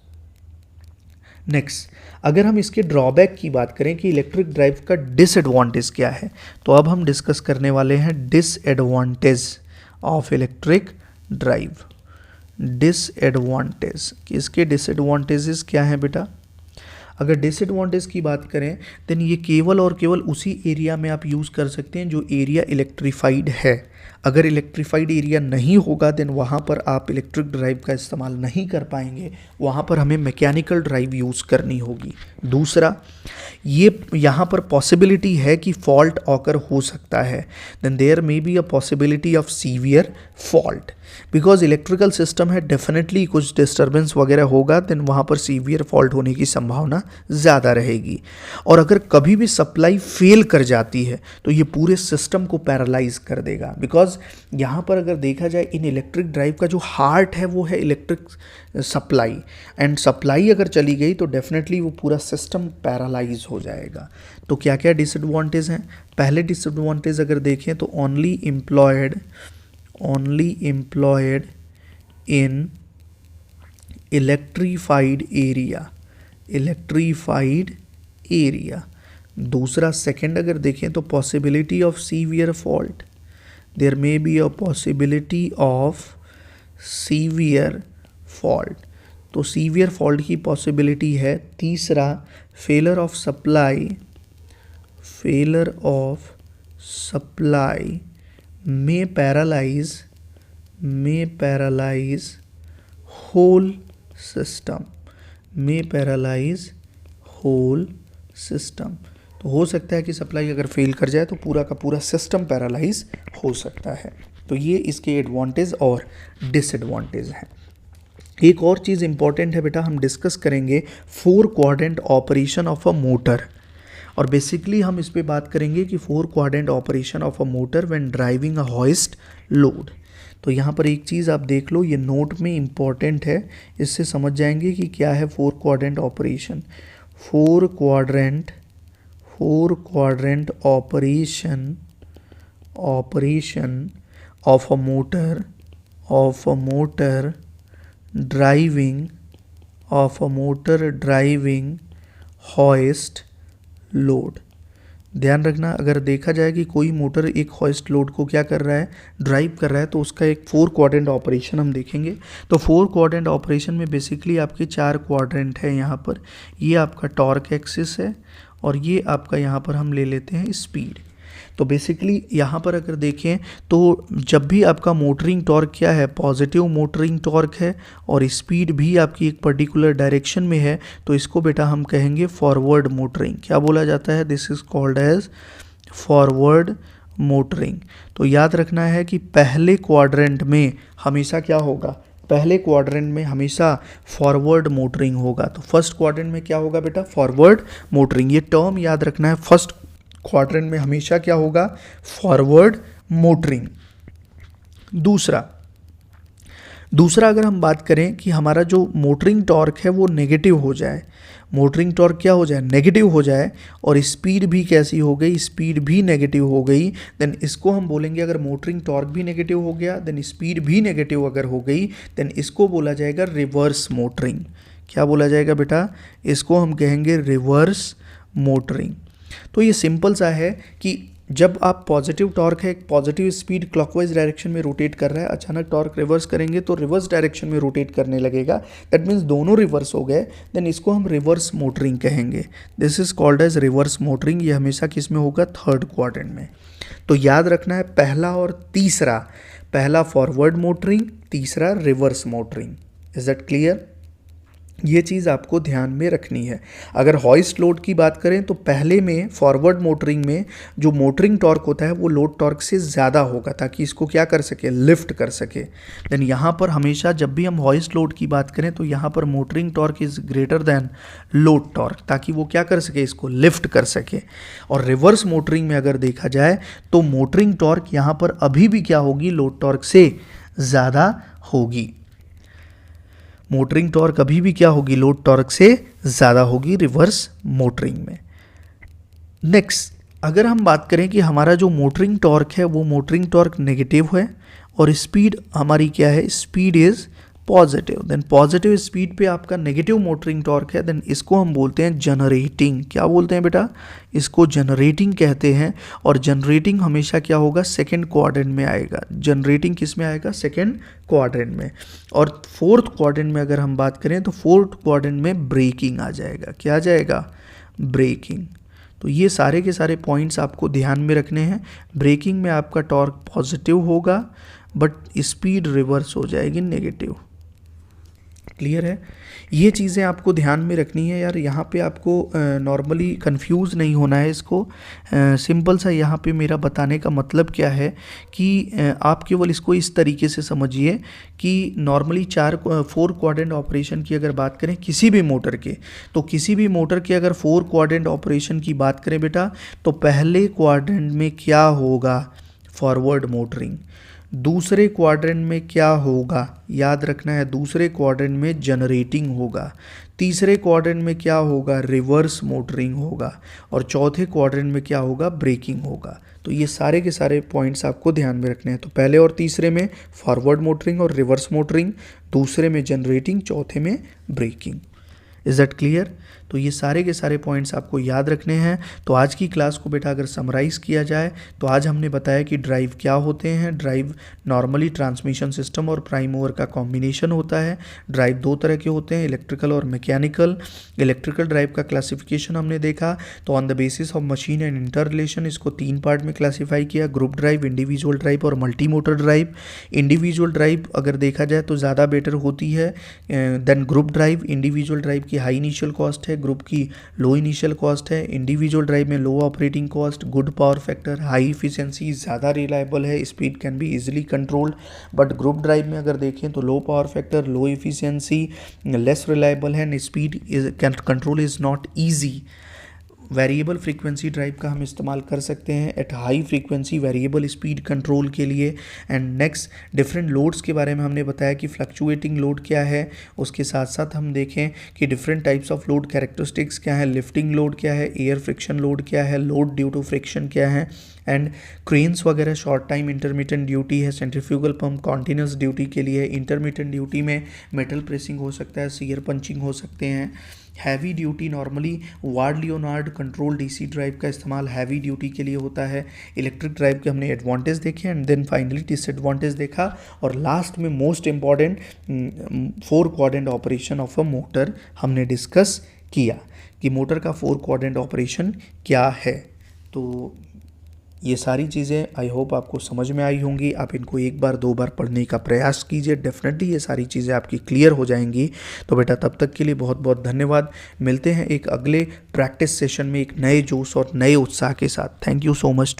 Next, अगर हम इसके drawback की बात करें कि electric drive का disadvantage क्या है, तो अब हम डिस्कस करने वाले हैं disadvantage of electric drive. Disadvantage, कि इसके डिसएडवांटेजेस क्या हैं बेटा। अगर डिसएडवांटेज की बात करें देन ये केवल और केवल उसी एरिया में आप यूज़ कर सकते हैं जो एरिया इलेक्ट्रीफाइड है। अगर इलेक्ट्रीफाइड एरिया नहीं होगा देन वहाँ पर आप इलेक्ट्रिक ड्राइव का इस्तेमाल नहीं कर पाएंगे, वहाँ पर हमें मैकेनिकल ड्राइव यूज़ करनी होगी। दूसरा, ये यहाँ पर पॉसिबिलिटी है कि फॉल्ट ऑकर हो सकता है, then there may be a possibility of severe fault, because electrical system है, डेफिनेटली कुछ डिस्टर्बेंस वगैरह होगा देन वहाँ पर सीवियर फॉल्ट होने की संभावना ज़्यादा रहेगी। और अगर कभी भी सप्लाई फेल कर जाती है तो ये पूरे सिस्टम को पैरालाइज कर देगा, बिकॉज यहाँ पर अगर देखा जाए इन इलेक्ट्रिक ड्राइव का जो हार्ट है वो है इलेक्ट्रिक सप्लाई, एंड सप्लाई अगर चली गई तो डेफिनेटली वो पूरा सिस्टम पैरालाइज हो जाएगा। तो क्या क्या डिसएडवांटेज हैं? पहले डिसएडवांटेज अगर देखें तो only employed in electrified area। दूसरा, सेकंड अगर देखें तो possibility of severe fault, there may be a possibility of severe fault, तो सीवियर फॉल्ट की पॉसिबिलिटी है। तीसरा, failure of supply may paralyze whole system। तो हो सकता है कि सप्लाई अगर फेल कर जाए तो पूरा का पूरा सिस्टम पैरालाइज हो सकता है। तो ये इसके एडवांटेज और डिसएडवांटेज हैं। एक और चीज़ इंपॉर्टेंट है बेटा, हम डिस्कस करेंगे 4 quadrant operation of a motor, और बेसिकली हम इस पे बात करेंगे कि 4 quadrant operation of a motor when driving a hoist load. तो यहाँ पर एक चीज़ आप देख लो, ये नोट में इम्पॉर्टेंट है, इससे समझ जाएंगे कि क्या है 4 quadrant operation. 4 quadrant operation of a motor driving hoist load. ध्यान रखना, अगर देखा जाए कि कोई मोटर एक हॉइस्ट लोड को क्या कर रहा है, ड्राइव कर रहा है, तो उसका एक 4 क्वाड्रेंट ऑपरेशन हम देखेंगे। तो 4 क्वाड्रेंट ऑपरेशन में बेसिकली आपके 4 क्वाड्रेंट है। यहाँ पर ये आपका टॉर्क एक्सिस है और ये आपका यहाँ पर हम ले लेते हैं स्पीड। तो बेसिकली यहाँ पर अगर देखें तो जब भी आपका मोटरिंग टॉर्क क्या है, पॉजिटिव मोटरिंग टॉर्क है और स्पीड भी आपकी एक पर्टिकुलर डायरेक्शन में है, तो इसको बेटा हम कहेंगे फॉरवर्ड मोटरिंग। क्या बोला जाता है? This is called as forward motoring. तो याद रखना है कि पहले क्वाड्रेंट में हमेशा क्या होगा, पहले क्वाड्रेंट में हमेशा फॉरवर्ड मोटरिंग होगा। तो फर्स्ट क्वाड्रेंट में क्या होगा बेटा, फॉरवर्ड मोटरिंग। ये टर्म याद रखना है, फर्स्ट क्वाड्रेंट में हमेशा क्या होगा, फॉरवर्ड मोटरिंग। दूसरा अगर हम बात करें कि हमारा जो मोटरिंग टॉर्क है वो नेगेटिव हो जाए, मोटरिंग टॉर्क क्या हो जाए, नेगेटिव हो जाए, और स्पीड भी कैसी हो गई, स्पीड भी नेगेटिव हो गई, देन इसको हम बोलेंगे, अगर मोटरिंग टॉर्क भी नेगेटिव हो गया देन स्पीड भी नेगेटिव अगर हो गई देन इसको बोला जाएगा रिवर्स मोटरिंग। क्या बोला जाएगा बेटा, इसको हम कहेंगे रिवर्स मोटरिंग। तो ये सिंपल सा है कि जब आप पॉजिटिव टॉर्क है, पॉजिटिव स्पीड क्लॉकवाइज डायरेक्शन में रोटेट कर रहा है, अचानक टॉर्क रिवर्स करेंगे तो रिवर्स डायरेक्शन में रोटेट करने लगेगा, दैट मीन्स दोनों रिवर्स हो गए, देन इसको हम रिवर्स मोटरिंग कहेंगे। This is called as reverse motoring. ये हमेशा किस में होगा, थर्ड क्वाड्रेंट में। तो याद रखना है पहला और तीसरा, पहला फॉरवर्ड मोटरिंग, तीसरा reverse motoring. Is that clear? ये चीज़ आपको ध्यान में रखनी है। अगर हॉइस्ट लोड की बात करें तो पहले में फॉरवर्ड मोटरिंग में जो मोटरिंग टॉर्क होता है वो लोड टॉर्क से ज़्यादा होगा ताकि इसको क्या कर सके, लिफ्ट कर सके। देन यहाँ पर हमेशा जब भी हम हॉइस्ट लोड की बात करें तो यहाँ पर motoring torque is greater than load torque, ताकि वो क्या कर सके, इसको लिफ्ट कर सके। और रिवर्स मोटरिंग में अगर देखा जाए तो मोटरिंग टॉर्क यहाँ पर अभी भी क्या होगी, लोड टॉर्क से ज़्यादा होगी। मोटरिंग टॉर्क अभी भी क्या होगी, लोड टॉर्क से ज़्यादा होगी रिवर्स मोटरिंग में। नेक्स्ट, अगर हम बात करें कि हमारा जो मोटरिंग टॉर्क है वो मोटरिंग टॉर्क नेगेटिव है और स्पीड हमारी क्या है, speed is positive. Then positive speed पे आपका नेगेटिव मोटरिंग टॉर्क है, देन इसको हम बोलते हैं जनरेटिंग। क्या बोलते हैं बेटा? इसको जनरेटिंग कहते हैं। और जनरेटिंग हमेशा क्या होगा? सेकंड क्वाड्रेंट में आएगा। जनरेटिंग किस में आएगा? सेकंड क्वाड्रेंट में। और फोर्थ क्वाड्रेंट में अगर हम बात करें तो फोर्थ क्वाड्रेंट में ब्रेकिंग आ जाएगा। क्या आ जाएगा? ब्रेकिंग। तो ये सारे के सारे पॉइंट्स आपको ध्यान में रखने हैं। ब्रेकिंग में आपका टॉर्क पॉजिटिव होगा बट स्पीड रिवर्स हो जाएगी नेगेटिव। क्लियर है? ये चीज़ें आपको ध्यान में रखनी है यार। यहाँ पे आपको नॉर्मली कंफ्यूज नहीं होना है। इसको सिंपल सा यहाँ पे मेरा बताने का मतलब क्या है कि आप केवल इसको इस तरीके से समझिए कि नॉर्मली 4 क्वाड्रेंट ऑपरेशन की अगर बात करें किसी भी मोटर के, तो किसी भी मोटर के अगर 4 क्वाड्रेंट ऑपरेशन की बात करें बेटा, तो पहले क्वाड्रेंट में क्या होगा? Forward motoring. दूसरे क्वाड्रेंट में क्या होगा? याद रखना है, दूसरे क्वाड्रेंट में जनरेटिंग होगा। तीसरे क्वाड्रेंट में क्या होगा? रिवर्स मोटरिंग होगा। और चौथे क्वाड्रेंट में क्या होगा? ब्रेकिंग होगा। तो ये सारे के सारे पॉइंट्स आपको ध्यान में रखने हैं। तो पहले और तीसरे में फॉरवर्ड मोटरिंग और रिवर्स मोटरिंग, दूसरे में जनरेटिंग, चौथे में ब्रेकिंग। Is that clear? तो ये सारे के सारे पॉइंट्स आपको याद रखने हैं। तो आज की क्लास को बेटा अगर समराइज़ किया जाए तो आज हमने बताया कि ड्राइव क्या होते हैं। ड्राइव नॉर्मली ट्रांसमिशन सिस्टम और प्राइम मूवर का कॉम्बिनेशन होता है। ड्राइव 2 तरह के होते हैं, इलेक्ट्रिकल और मैकेनिकल। इलेक्ट्रिकल ड्राइव का क्लासिफिकेशन हमने देखा, तो on the basis of machine and interrelation इसको 3 पार्ट में क्लासीफाई किया: ग्रुप ड्राइव, इंडिविजुअल ड्राइव और multi motor drive. Individual drive अगर देखा जाए तो ज़्यादा बेटर होती है than group drive. Individual drive की हाई इनिशियल कॉस्ट है, ग्रुप की लो इनिशियल कॉस्ट है। इंडिविजुअल ड्राइव में low operating cost, good power factor, high efficiency, ज़्यादा रिलायबल है, speed can be easily controlled. But group drive में अगर देखें तो लो पावर फैक्टर, लो इफिशिएंसी, लेस रिलायबल है, speed control is not easy. Variable frequency drive का हम इस्तेमाल कर सकते हैं at high frequency variable speed control के लिए। एंड नेक्स्ट डिफरेंट लोड्स के बारे में हमने बताया कि फ्लक्चुएटिंग लोड क्या है, उसके साथ साथ हम देखें कि different types of load characteristics क्या है, लिफ्टिंग लोड क्या है, एयर फ्रिक्शन लोड क्या है, लोड ड्यू टू फ्रिक्शन क्या है। एंड क्रेन्स वगैरह शॉर्ट टाइम इंटरमिटेंट ड्यूटी है, सेंट्रीफ्यूगल पंप कॉन्टीन्यूस ड्यूटी के लिए, इंटरमिटेंट ड्यूटी में मेटल प्रेसिंग हो सकता है, सीयर पंचिंग हो सकते हैं। Heavy duty normally ward Leonard control DC drive का इस्तेमाल हैवी ड्यूटी के लिए होता है। इलेक्ट्रिक ड्राइव के हमने एडवांटेज देखे एंड देन फाइनली डिसएडवांटेज देखा, और लास्ट में most important 4 quadrant operation of a motor हमने डिस्कस किया कि मोटर का 4 क्वाड्रेंट ऑपरेशन क्या है। तो ये सारी चीज़ें आई होप आपको समझ में आई होंगी। आप इनको 1 बार 2 बार पढ़ने का प्रयास कीजिए, डेफिनेटली ये सारी चीज़ें आपकी क्लियर हो जाएंगी। तो बेटा तब तक के लिए बहुत बहुत धन्यवाद। मिलते हैं एक अगले प्रैक्टिस सेशन में एक नए जोश और नए उत्साह के साथ। Thank you so much.